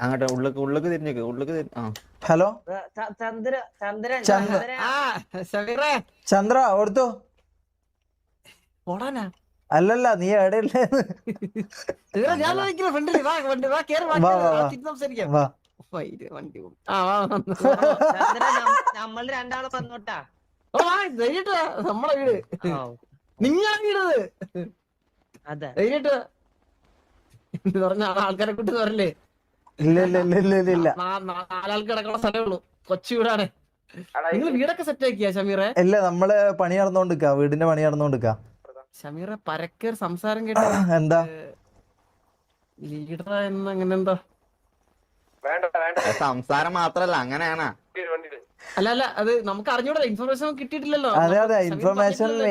അങ്ങോട്ട് ഉള്ളിക്ക് തിരിഞ്ഞേക്ക് ഹലോ ചന്ദ്ര ഓടുത്തോ ഓടാനാ അല്ലല്ല നീ എവിടെയല്ലേ നമ്മൾ രണ്ടാളെ വന്നോട്ടാ നമ്മളെ വീട് നിങ്ങളെ വീട് അതെ പറഞ്ഞ ആൾക്കാരെ കൂട്ടി പറഞ്ഞില്ലേ ഇല്ല നാലാൾക്ക് കിടക്കുന്ന സ്ഥലമേ ഉള്ളൂ കൊച്ചു വീടാണ് നിങ്ങൾ വീടൊക്കെ സെറ്റ് ആക്കിയാ ഷമീറെ ഇല്ല നമ്മള് പണി നടന്നോണ്ടിരിക്കാ വീടിന്റെ പണി നടന്നോണ്ടിരിക്കാ ഷമീറെ പരക്കേർ സംസാരം കേട്ട എന്താ ലീഡർ എന്ന് അങ്ങനെ എന്താ സംസാരം മാത്രല്ല അങ്ങനെയാണാ അല്ല അത് നമുക്ക് അറിഞ്ഞൂടാ ഇൻഫർമേഷൻ കിട്ടിയിട്ടില്ലല്ലോ അതെ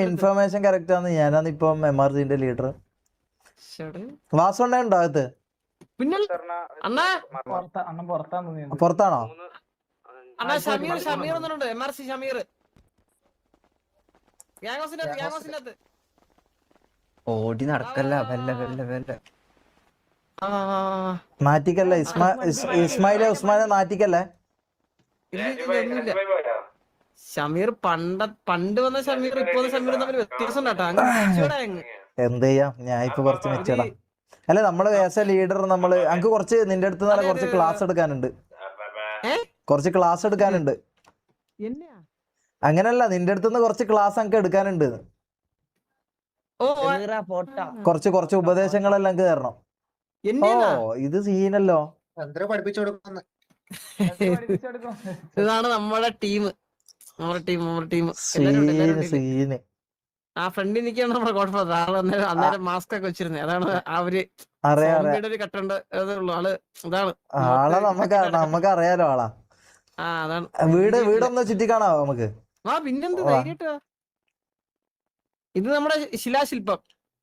ഇൻഫർമേഷൻ കറക്റ്റ് ആണ് ഞാനാണ് ഇപ്പം MRCന്റെ ലീഡർ വാസു ഉണ്ടോ അകത്ത് പിന്നെ അണ്ണാ പുറത്താണോ അണ്ണാ ഷമീർ എന്നുണ്ട് MRC ഷമീർ ഗ്യാങ്ങോസിനകത്ത് ഓടി നടക്കല്ല വല്ല നാറ്റിക്കല്ലേ ഇസ്മായിലെ ഉസ്മാനെ നാറ്റിക്കല്ലേ ഷമീർ പണ്ട് വന്ന ഷമീർ ഇപ്പൊ ഷമീർ തമ്മിൽ വ്യത്യാസം എന്ത് ചെയ്യാം ഞാൻ ഇപ്പൊ കുറച്ച് മെച്ചടാ അല്ല നമ്മള് ആസ് എ ലീഡർ നമ്മള് അങ്ങക്ക് കുറച്ച് നിന്റെ അടുത്ത് നല്ല കുറച്ച് ക്ലാസ് എടുക്കാനുണ്ട് അങ്ങനല്ല നിന്റെ അടുത്തുനിന്ന് കുറച്ച് ക്ലാസ് അങ്ങക്ക് എടുക്കാനുണ്ട് കുറച്ച് ഉപദേശങ്ങളെല്ലാം അങ്ങ് തരണം ഓ ഇത് സീനല്ലോ ഇതാണ് നമ്മുടെ ടീം സീന് ആ ഫ്രണ്ടിൽ നിൽക്കുകയാണ് നമ്മുടെ കോട്ടഫ്ലവർ അന്നേരം മാസ്ക് ഒക്കെ വെച്ചിരുന്നത് അതാണ് അവര് ഒരു കട്ടുണ്ട് ആള് ഇതാണ് ആളെ നമുക്ക് അറിയാലോ ആളാ അതാണ് വീടൊന്ന് ചുറ്റിക്കാണാവോ നമുക്ക് പിന്നെന്ത് ധൈര്യട്ടാ ഇത് നമ്മുടെ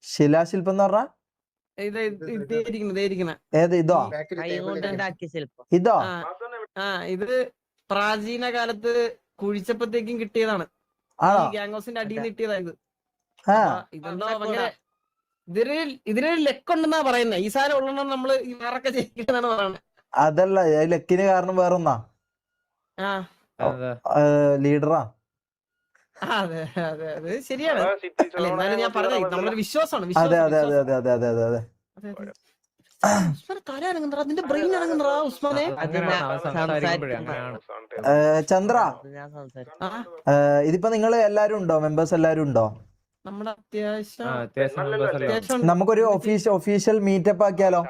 ശിലാശില്പം എന്ന് പറഞ്ഞാ ഇതോ ഇത് പ്രാചീന കാലത്ത് കുഴിച്ചപ്പോഴത്തേക്കും കിട്ടിയതാണ് ഗ്യാങ്ഹൗസിന്റെ അടിയിൽ നിന്ന് കിട്ടിയതായത് ഇതെന്തോ ഭയങ്കര ഇതിനൊരു ലെക്കുണ്ടെന്നാ പറയുന്നത് ഈ സാധനം ഉള്ളതെന്ന് നമ്മള് ഈ വേറൊക്കെ ചെയ്യിക്കുന്നതാണ് പറയുന്നത് അതല്ല ലെക്കിന് കാരണം വേറൊന്നാ ലീഡറാ അതെ ശരിയാണ് എന്നാലും ഞാൻ പറഞ്ഞ നമ്മളൊരു വിശ്വാസമാണ് നിന്റെ ബ്രെയിൻ ഇറങ്ങുന്നറാ ഉസ്മാനെ ചന്ദ്ര ഇതിപ്പോ നിങ്ങള് എല്ലാരും ഉണ്ടോ മെമ്പേഴ്സ് എല്ലാരും ഉണ്ടോ നമ്മുടെ അത്യാവശ്യം നമുക്കൊരു ഒഫീഷ്യൽ മീറ്റപ്പ് ആക്കിയാലോ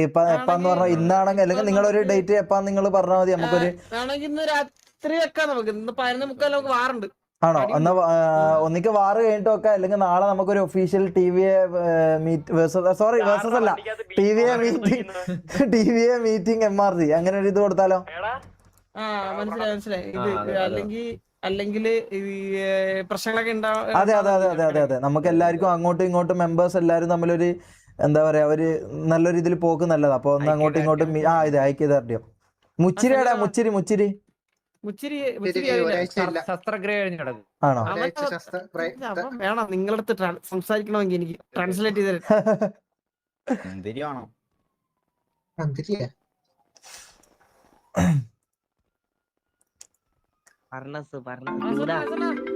എപ്പാന്ന് പറഞ്ഞാൽ ഇന്നാണെങ്കിൽ അല്ലെങ്കിൽ നിങ്ങളൊരു ഡേറ്റ് എപ്പാന്ന് നിങ്ങൾ പറഞ്ഞാൽ മതി നമുക്കൊരു വേണമെങ്കിൽ ഇന്ന് രാത്രി വെക്കാം നമുക്ക് ഇന്ന് 11:45 നമുക്ക് വാറുണ്ട് ആണോ എന്നാ ഒന്നിക്ക് വാറ് കഴിഞ്ഞിട്ട് വെക്കാം അല്ലെങ്കിൽ നാളെ നമുക്കൊരു ഒഫീഷ്യൽ TVA മീറ്റിംഗ് MRC അങ്ങനെ ഒരു ഇത് കൊടുത്താലോ മനസ്സിലായി ഇത് അല്ലെങ്കിൽ പ്രശ്നങ്ങളൊക്കെ ഉണ്ടാവും അതെ നമുക്ക് എല്ലാവർക്കും അങ്ങോട്ടും ഇങ്ങോട്ടും മെമ്പേഴ്സ് എല്ലാവരും തമ്മിലൊരു എന്താ പറയാ ഒരു നല്ലൊരു ഇതിൽ പോക്ക് നല്ലതാ അപ്പൊ ഒന്ന് അങ്ങോട്ടും ഇങ്ങോട്ടും ഇത് ഐക്യദാർഢ്യം മുച്ചിരിയാടാ മുച്ചിരി ആണോ വേണം നിങ്ങളടുത്ത് സംസാരിക്കണമെങ്കിൽ എനിക്ക് ട്രാൻസ്ലേറ്റ് ചെയ്ത്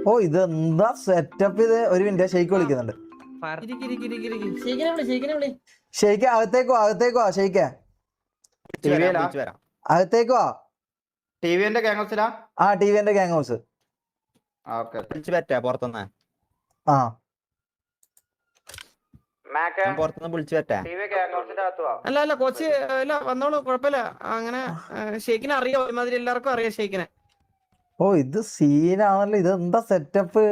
ഓ ഇതെന്താ സെറ്റപ്പ് ഇത് ഒരു മിനിറ്റ് ഷെയ്ക്ക് വിളിക്കുന്നുണ്ട് ഷെയ്ക്ക് അകത്തേക്കോ ഷെയ്ക്ക് അകത്തേക്കോ ടിവിന്റെ ഗ്യാങ് ഹൗസിലാ ടിവിന്റെ ഗ്യാങ് ഹൗസ് പുറത്തുനിന്ന് വിളിച്ചു പറ്റാ അല്ല കോച്ച് അല്ല വന്നോളൂ കുഴപ്പമില്ല അങ്ങനെ ഷെയ്ക്കിനെ അറിയാം ഒരുമാതിരി എല്ലാവർക്കും അറിയാം ഷെയ്ക്കിനെ ഓ ഇത് സീനാണല്ലോ ഇതെന്താ സെറ്റപ്പ്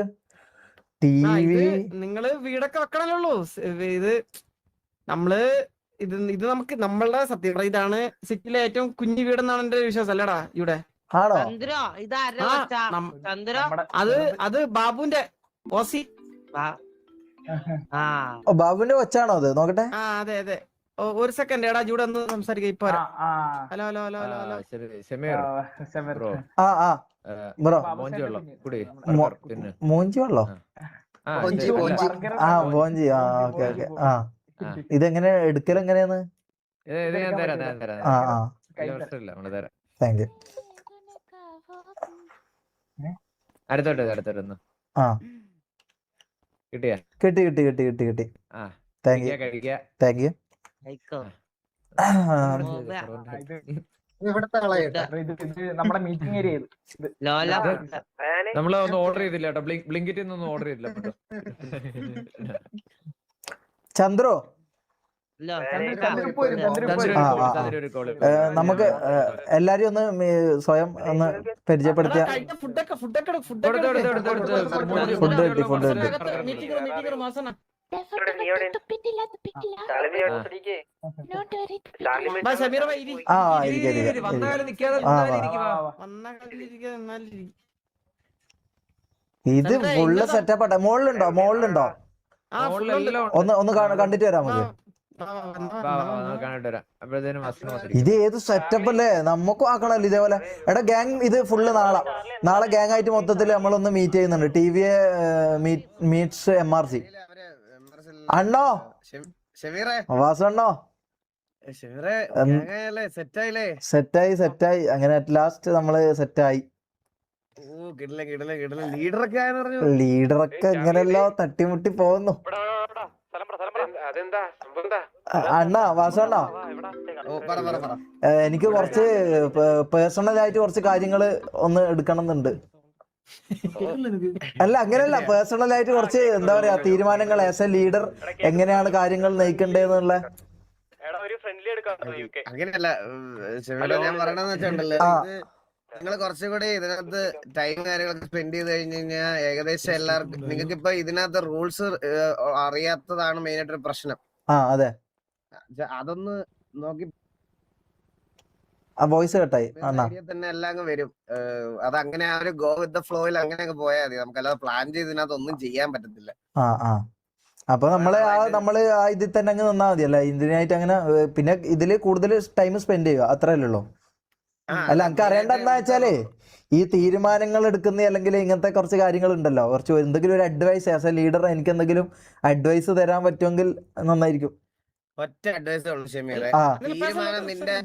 നിങ്ങള് വീടൊക്കെ വെക്കണല്ലേ ഉള്ളൂ ഇത് നമ്മള് ഇത് നമുക്ക് നമ്മളുടെ സത്യം ഇതാണ് സിറ്റിയിലെ ഏറ്റവും കുഞ്ഞു വീടെന്നാണ് എന്റെ വിശ്വാസം അല്ലടാ ഇവിടെ അത് ബാബുവിന്റെ ഓസി ബാബുവിന്റെ കൊച്ചാണോ അത് നോക്കട്ടെ അതെ ഒരു സെക്കൻഡ് എടാ ജൂടെ ഒന്ന് സംസാരിക്കാം ഇപ്പൊ ഹലോ മോഞ്ചി വെള്ളോ മോഞ്ചി ഓക്കെ ഇതെങ്ങനെ എടുക്കൽ എങ്ങനെയാന്ന് ഇത് ഞാൻ തരാം ഞാൻ തരാം ആ ആ വലിയ പ്രശ്നമില്ല നമ്മള് തരാം. Thank you. അടുത്തോട്ട് ആ കിട്ടിയാ കിട്ടി കിട്ടി കിട്ടി കിട്ടി കിട്ടി. ആ താങ്ക് യു കഴിക്കാ താങ്ക് യു. കഴിക്കോ ഇവിടുത്തെ നമ്മുടെ മീറ്റിംഗ് ഏരിയ ലോല നമ്മള് ഒന്ന് ഓർഡർ ചെയ്തില്ല കേട്ടോ. ബ്ലിങ്കിറ്റിൽ നിന്നൊന്നും ഓർഡർ ചെയ്തില്ല കേട്ടോ. ചന്ദ്രു ഒരു കോള് നമുക്ക് എല്ലാരും ഒന്ന് സ്വയം ഒന്ന് പരിചയപ്പെടുത്തിയ. ആ ഇത് ഫുള്ള് സെറ്റപ്പ് ആട്ടെ. മോളിലുണ്ടോ ഒന്ന് കണ്ടിട്ട് വരാം നമുക്ക്. ഇത് ഏത് സെറ്റപ്പ് അല്ലേ, നമുക്കും ആക്കണല്ലോ ഇതേപോലെ. എടാ ഗ്യാങ് ഇത് ഫുള്ള് നാളെ ഗ്യാങ് ആയിട്ട് മൊത്തത്തിൽ നമ്മളൊന്ന് മീറ്റ് ചെയ്യുന്നുണ്ട്. TVA meats MRC. അണ്ണോ വാസണ്ണോ സെറ്റായി അങ്ങനെ അറ്റ് ലാസ്റ്റ് നമ്മള് സെറ്റായി. ലീഡറൊക്കെ എങ്ങനെയല്ലോ തട്ടിമുട്ടി പോകുന്നു. അണ്ണാ വാസണ്ണോ എനിക്ക് കുറച്ച് പേഴ്സണൽ ആയിട്ട് കുറച്ച് കാര്യങ്ങള് ഒന്ന് എടുക്കണമെന്നുണ്ട്. അല്ല അങ്ങനെയല്ല, പേഴ്സണൽ ആയിട്ട് കുറച്ച് എന്താ പറയാ തീരുമാനങ്ങൾ ആസ് എ ലീഡർ എങ്ങനെയാണ് കാര്യങ്ങൾ നയിക്കണ്ടേന്നുള്ള. അങ്ങനെയല്ല ഞാൻ പറയണെന്ന് വെച്ചിട്ടുണ്ടല്ലോ, നിങ്ങൾ കുറച്ചുകൂടി ഇതിനകത്ത് ടൈം കാര്യങ്ങളൊക്കെ സ്പെൻഡ് ചെയ്ത് കഴിഞ്ഞ് കഴിഞ്ഞാൽ ഏകദേശം എല്ലാവർക്കും നിങ്ങൾക്ക് ഇപ്പൊ ഇതിനകത്ത് റൂൾസ് അറിയാത്തതാണ് മെയിൻ ആയിട്ടൊരു പ്രശ്നം. അതെ അതൊന്ന് നോക്കി വോയിസ് കട്ടായി തന്നെ എല്ലാം അങ്ങ് വരും. അത് അങ്ങനെ ആ ഒരു ഗോ വിത്ത് ദ ഫ്ലോയിൽ അങ്ങനെ അങ്ങ് പോയാൽ മതി. നമുക്ക് അല്ലാതെ പ്ലാൻ ചെയ്ത് ഇതിനകത്ത് ഒന്നും ചെയ്യാൻ പറ്റത്തില്ല. അപ്പൊ നമ്മള് ആ ഇതിൽ തന്നെ അങ്ങ് നിന്നാ മതിയല്ല, ഇതിനായിട്ട് അങ്ങനെ പിന്നെ ഇതില് കൂടുതൽ ടൈം സ്പെൻഡ് ചെയ്യുക അത്രയല്ലേ ഉള്ളൂ. അല്ല എനിക്ക് അറിയേണ്ട എന്താ വെച്ചാലേ ഈ തീരുമാനങ്ങൾ എടുക്കുന്ന അല്ലെങ്കിൽ ഇങ്ങനത്തെ കുറച്ച് കാര്യങ്ങൾ ഉണ്ടല്ലോ, കുറച്ച് എന്തെങ്കിലും ഒരു അഡ്വൈസ് ആസ് എ ലീഡർ എനിക്ക് എന്തെങ്കിലും അഡ്വൈസ് തരാൻ പറ്റുമെങ്കിൽ നന്നായിരിക്കും. ഒറ്റ അഡ്വൈസേ ഉള്ളൂ ഷമീറെ, തീരുമാനം നിന്റെ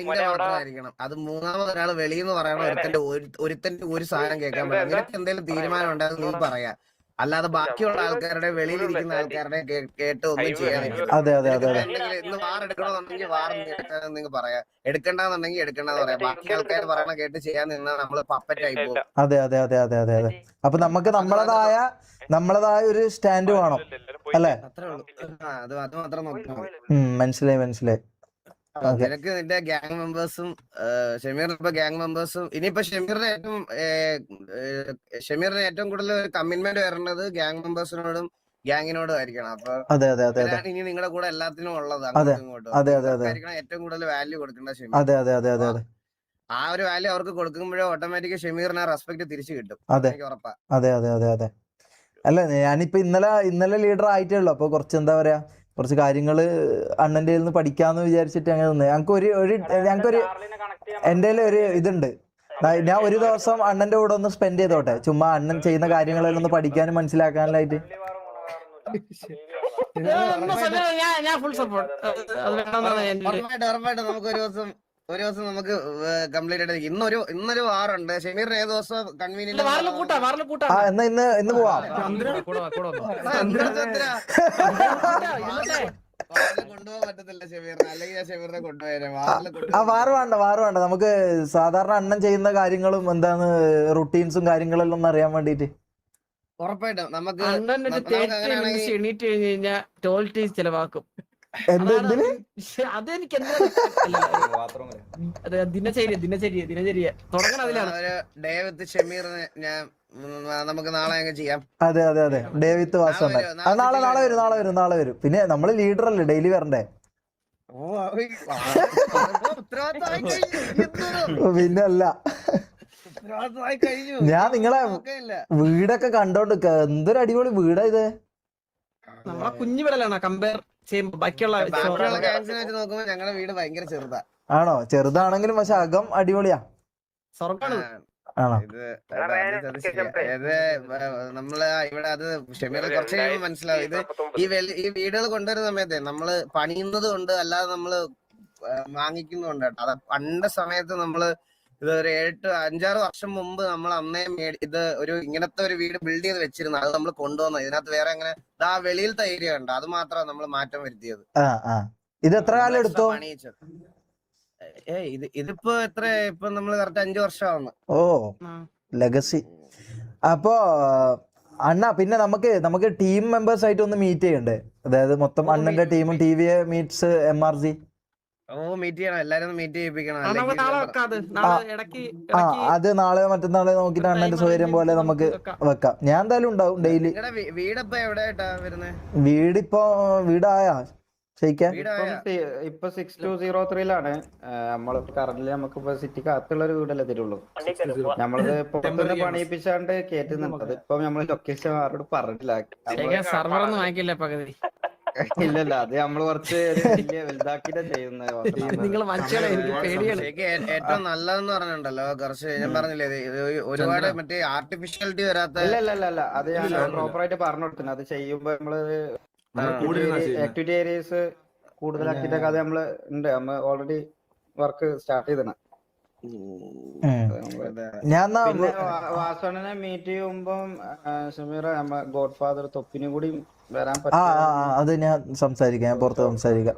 മാത്രമായിരിക്കണം. അത് മൂന്നാമത് ഒരാൾ വെളിയെന്ന് പറയണ ഒരുത്തന്റെ ഒരു സാധനം കേൾക്കാൻ പറ്റും. നിനക്ക് എന്തെങ്കിലും തീരുമാനം ഉണ്ടെങ്കിൽ നീ പറയാ, അല്ലാതെ ബാക്കിയുള്ള ആൾക്കാരുടെ വെളിയിലിരിക്കുന്ന ആൾക്കാരുടെ കേട്ട് ഒന്നും ചെയ്യാൻ ഇന്ന് വാർ എടുക്കണമെന്നുണ്ടെങ്കിൽ വാർ നിങ്ങൾ പറയാ, എടുക്കണ്ടെന്നുണ്ടെങ്കിൽ എടുക്കണ്ടെന്ന് പറയാം. ബാക്കി ആൾക്കാർ പറയണ കേട്ട് ചെയ്യാൻ നിന്നാൽ നമ്മള് പപ്പറ്റായി പോകും. അതെ അതെ അതെ അതെ അതെ അതെ. അപ്പൊ നമുക്ക് നമ്മളതായ ഒരു സ്റ്റാൻഡ് വേണം അല്ലേ? അത്രേ ഉള്ളൂ. അത് മാത്രം നോക്കിയാൽ മനസ്സിലായി. നിനക്ക് നിന്റെ ഗ്യാങ് മെമ്പേഴ്സും ഷമീറിന് ഇപ്പൊ ഗ്യാങ് മെമ്പേഴ്സും ഇനിയിപ്പോ ഷമീറിന് ഏറ്റവും കൂടുതൽ ഒരു കമ്മിറ്റ്മെന്റ് വരേണ്ടത് ഗ്യാങ് മെമ്പേഴ്സിനോടും ഗ്യാങ്ങിനോടും ആയിരിക്കണം. അപ്പൊ ഇനി നിങ്ങളുടെ കൂടെ എല്ലാത്തിനും ഉള്ളത് അങ്ങോട്ടും ഇങ്ങോട്ടും ഏറ്റവും കൂടുതൽ വാല്യൂ കൊടുക്കേണ്ട ഷമീർ. ആ ഒരു വാല്യൂ അവർക്ക് കൊടുക്കുമ്പോഴേ ഓട്ടോമാറ്റിക് ഷമീറിന് റെസ്പെക്ട് തിരിച്ചു കിട്ടും. എനിക്ക് ഉറപ്പാ. അതെ. അല്ല ഞാനിപ്പോ ഇന്നലെ ലീഡർ ആയിട്ടേ ഉള്ളൂ. അപ്പൊ കുറച്ച് എന്താ പറയാ കുറച്ച് കാര്യങ്ങള് അണ്ണന്റെ നിന്ന് പഠിക്കാന്ന് വിചാരിച്ചിട്ട് അങ്ങനെ നിന്ന്. ഞങ്ങൾക്കൊരു എൻ്റെ ഒരു ഇതുണ്ട്, ഞാൻ ഒരു ദിവസം അണ്ണന്റെ കൂടെ ഒന്ന് സ്പെൻഡ് ചെയ്തോട്ടെ, ചുമ്മാ അണ്ണൻ ചെയ്യുന്ന കാര്യങ്ങളെല്ലാം ഒന്ന് പഠിക്കാനും മനസ്സിലാക്കാനായിട്ട്. ഉറപ്പായിട്ടും നമുക്ക് ഒരു ദിവസം നമുക്ക് കംപ്ലീറ്റ് ആയിട്ട് ഇന്നൊരു വാറുണ്ട്. ഷമീറിന് ഏത് ദിവസം കൺവീനിയന്റ് ഇന്ന് പോവാം. കൊണ്ടുപോകാൻ പറ്റത്തില്ല ഷമീറിനെ, അല്ലെങ്കിൽ ഞാൻ ഷമീറിനെ കൊണ്ടുപോയാലേ. വാറ് വേണ്ട. നമുക്ക് സാധാരണ അണ്ണൻ ചെയ്യുന്ന കാര്യങ്ങളും എന്താണ് റുട്ടീൻസും കാര്യങ്ങളെല്ലാം ഒന്ന് അറിയാൻ വേണ്ടിട്ട്. ഉറപ്പായിട്ടും നമുക്ക് എണീറ്റ് കഴിഞ്ഞ് കഴിഞ്ഞാൽ ടോയ്ലറ്റ് ചെലവാക്കും. അതെനിക്ക് ദിനചര്യ തുടങ്ങണം. അതിലാണ് ഡേ വിത്ത് ഷമീറിനെ ഞാൻ നമുക്ക് നാളെ അങ്ങ് ചെയ്യാം. അതെ ഡേ വിത്ത് വാസം നാളെ വരും. പിന്നെ നമ്മള് ലീഡർ അല്ലേ, ഡെയിലി വരണ്ടേ? പിന്നെ അല്ല, ഞാൻ നിങ്ങളെ വീടൊക്കെ കണ്ടോണ്ട് എന്തൊരു അടിപൊളി വീടാ ഇത്. നമ്മളെ കുഞ്ഞു വീടല്ലാണ് കമ്പയർ ചെയ്യുമ്പോ ബാക്കിയുള്ള നോക്കുമ്പോ ഞങ്ങളുടെ വീട് ഭയങ്കര ചെറുതാ. ആണോ? ചെറുതാണെങ്കിലും പക്ഷെ അകം അടിപൊളിയാ. സ്വർഗ്ഗാണ്. ആണോ? അതായത് നമ്മള് ഇവിടെ അത് ഷമീർ കുറച്ച് കഴിയുമ്പോൾ മനസ്സിലാവും. ഇത് ഈ വീടുകൾ കൊണ്ടുവരുന്ന സമയത്തെ നമ്മള് പണിയുന്നത് കൊണ്ട് അല്ലാതെ നമ്മള് വാങ്ങിക്കുന്നുണ്ട് കേട്ടോ. അത് പണ്ട് സമയത്ത് നമ്മള് ഇത് ഒരു 5-6 വർഷം മുമ്പ് നമ്മൾ അന്നേ ഇത് ഒരു ഇങ്ങനത്തെ ഒരു വീട് ബിൽഡ് ചെയ്ത് വെച്ചിരുന്നു. അത് നമ്മൾ കൊണ്ടുവന്നത് ഇതിനകത്ത് വേറെ അങ്ങനെ ആ വെളിയിലത്തെ ഏരിയ ഉണ്ട്, അത് മാത്രമാണ് നമ്മൾ മാറ്റം വരുത്തിയത്. ഇത് എത്ര കാലം എടുത്തു? ഇതിപ്പോ ഇപ്പൊ നമ്മള് കറക്റ്റ് 5 വർഷമാവുന്നു. ഓ ലെഗസി. അപ്പോ അണ്ണ പിന്നെ നമുക്ക് ടീം മെമ്പേഴ്സ് ആയിട്ട് ഒന്ന് മീറ്റ് ചെയ്യണ്ടേ? അതായത് മൊത്തം അണ്ണന്റെ ടീമും TV മീറ്റ്സ് MRG. മീറ്റ് ചെയ്യണം, എല്ലാരും മീറ്റ് ചെയ്യിപ്പിക്കണം. അത് നാളെ മറ്റന്നാളെ നോക്കിട്ട് അണ്ണന്റെ സൗകര്യം പോലെ നമുക്ക് വെക്കാം. ഞാൻ എന്തായാലും ഉണ്ടാവും ഡെയിലി. വീടിപ്പോ എവിടെയായിട്ടാ വരുന്നത്? വീടായാ ഷെയ്ക്കാൻ? ഇപ്പൊ 6203 നമ്മള് കറന്റ് നമുക്കിപ്പോ സിറ്റിക്ക് അകത്തുള്ള ഒരു വീടല്ലേ തരുള്ളൂ. നമ്മളിത് പുറത്തുനിന്ന് പണിയിപ്പിച്ചാണ്ട് കേറ്റുന്നുണ്ട്. അതിപ്പോ നമ്മള് ലൊക്കേഷൻ ആരോട് പറഞ്ഞില്ല. സർവർ ഒന്നും വാങ്ങിക്കില്ല പകുതി. ഇല്ലല്ല, അത് നമ്മള് കുറച്ച് വലിയ വലുതാക്കിട്ടാ ചെയ്യുന്നത്. ഏറ്റവും നല്ലതെന്ന് പറഞ്ഞിട്ടുണ്ടല്ലോ കുറച്ച്, ഞാൻ പറഞ്ഞില്ലേ ഒരുപാട് മറ്റേ ആർട്ടിഫിഷ്യാലിറ്റി വരാത്ത. ഇല്ല അത് ഞാൻ പ്രോപ്പറായിട്ട് പറഞ്ഞു കൊടുത്തിന്. അത് ചെയ്യുമ്പോ നമ്മള് ആക്ടിവിറ്റി ഏരിയസ് കൂടുതലാക്കിട്ടൊക്കെ അത് നമ്മള് ഉണ്ട്. നമ്മൾ ഓൾറെഡി വർക്ക് സ്റ്റാർട്ട് ചെയ്തണം. പിന്നെ വാസവണ്ണനെ മീറ്റ് ചെയ്യുമ്പം ഷമീറ ഗോഡ് ഫാദർ തൊപ്പിനും കൂടി വരാൻ പറ്റും. അത് ഞാൻ സംസാരിക്കാം, ഞാൻ പുറത്ത് സംസാരിക്കാം.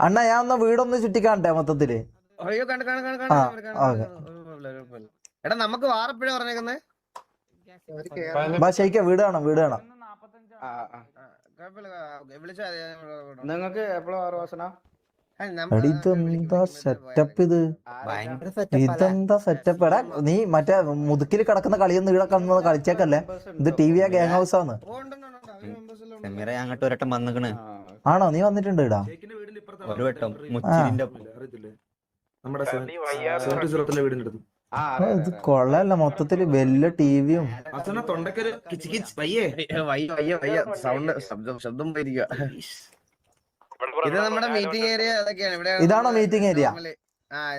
അണ്ണ ഞാൻ ഒന്ന് വീടൊന്ന് ചുറ്റിക്കാണ്ടേ മൊത്തത്തില്? അയ്യോ എടാ നമുക്ക് വാറപ്പഴ പറഞ്ഞേക്കുന്നേ. ഷെയ്ക്ക വീട് കാണാം. നിങ്ങൾക്ക് എപ്പോഴും 6 വാസന ഇതെന്താ സെറ്റപ്പ്? ഇതെന്താ സെറ്റപ്പ്? എടാ നീ മറ്റേ മുതുക്കിൽ കിടക്കുന്ന കളിയൊന്നും ഇവിടെ കന്ന് കളിച്ചേക്കല്ലേ? ഇത് TV ഗ്യാങ് ഹൗസ് ആണ്. അങ്ങോട്ട് ഒരട്ടം വന്നിക്കണ്. ആണോ? നീ വന്നിട്ടുണ്ട് ഇടാ ഒരു വട്ടം. ഇത് കൊള്ളാല്ല, മൊത്തത്തില് വലിയ TVയും. ശബ്ദം പോയിരിക്കുക. ഇത് നമ്മുടെ മീറ്റിംഗ് ഏരിയ അതൊക്കെയാണ്. ഇതാണോ മീറ്റിംഗ് ഏരിയ?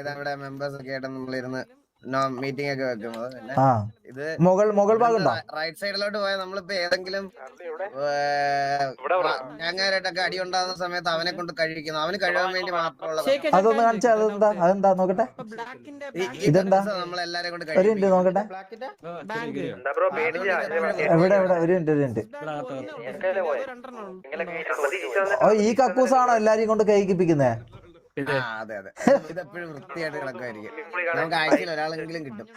ഇതാ ഇവിടെ മെമ്പേഴ്സ് ഒക്കെ ആയിട്ട് നമ്മളിരുന്ന് മീറ്റിംഗ് ഒക്കെ വെക്കുന്നത്. ഇത് മുകൾ ഭാഗം റൈറ്റ് സൈഡിലോട്ട് പോയാൽ നമ്മളിപ്പോ ഏതെങ്കിലും ഞങ്ങാരായിട്ടൊക്കെ അടി ഉണ്ടാകുന്ന സമയത്ത് അവനെ കൊണ്ട് കഴിക്കുന്നു. അവന് കഴിയാൻ വേണ്ടി മാത്രമുള്ള അതൊന്ന് കാണിച്ചാ. അതെന്താ നോക്കട്ടെ? ഇതെന്താ? നമ്മളെല്ലാരും കൊണ്ട് ഒരു മിനിറ്റ് നോക്കട്ടെ. എവിടെ ഒരു മിനിറ്റ്. ഓ ഈ കക്കൂസാണോ എല്ലാരെയും കൊണ്ട് കഴിപ്പിക്കുന്നേ? അതെ ഇതെപ്പോഴും വൃത്തിയായിട്ട് കിടക്കുമായിരിക്കും. നമുക്ക് ആഴ്ചയിൽ ഒരാളെങ്കിലും കിട്ടും.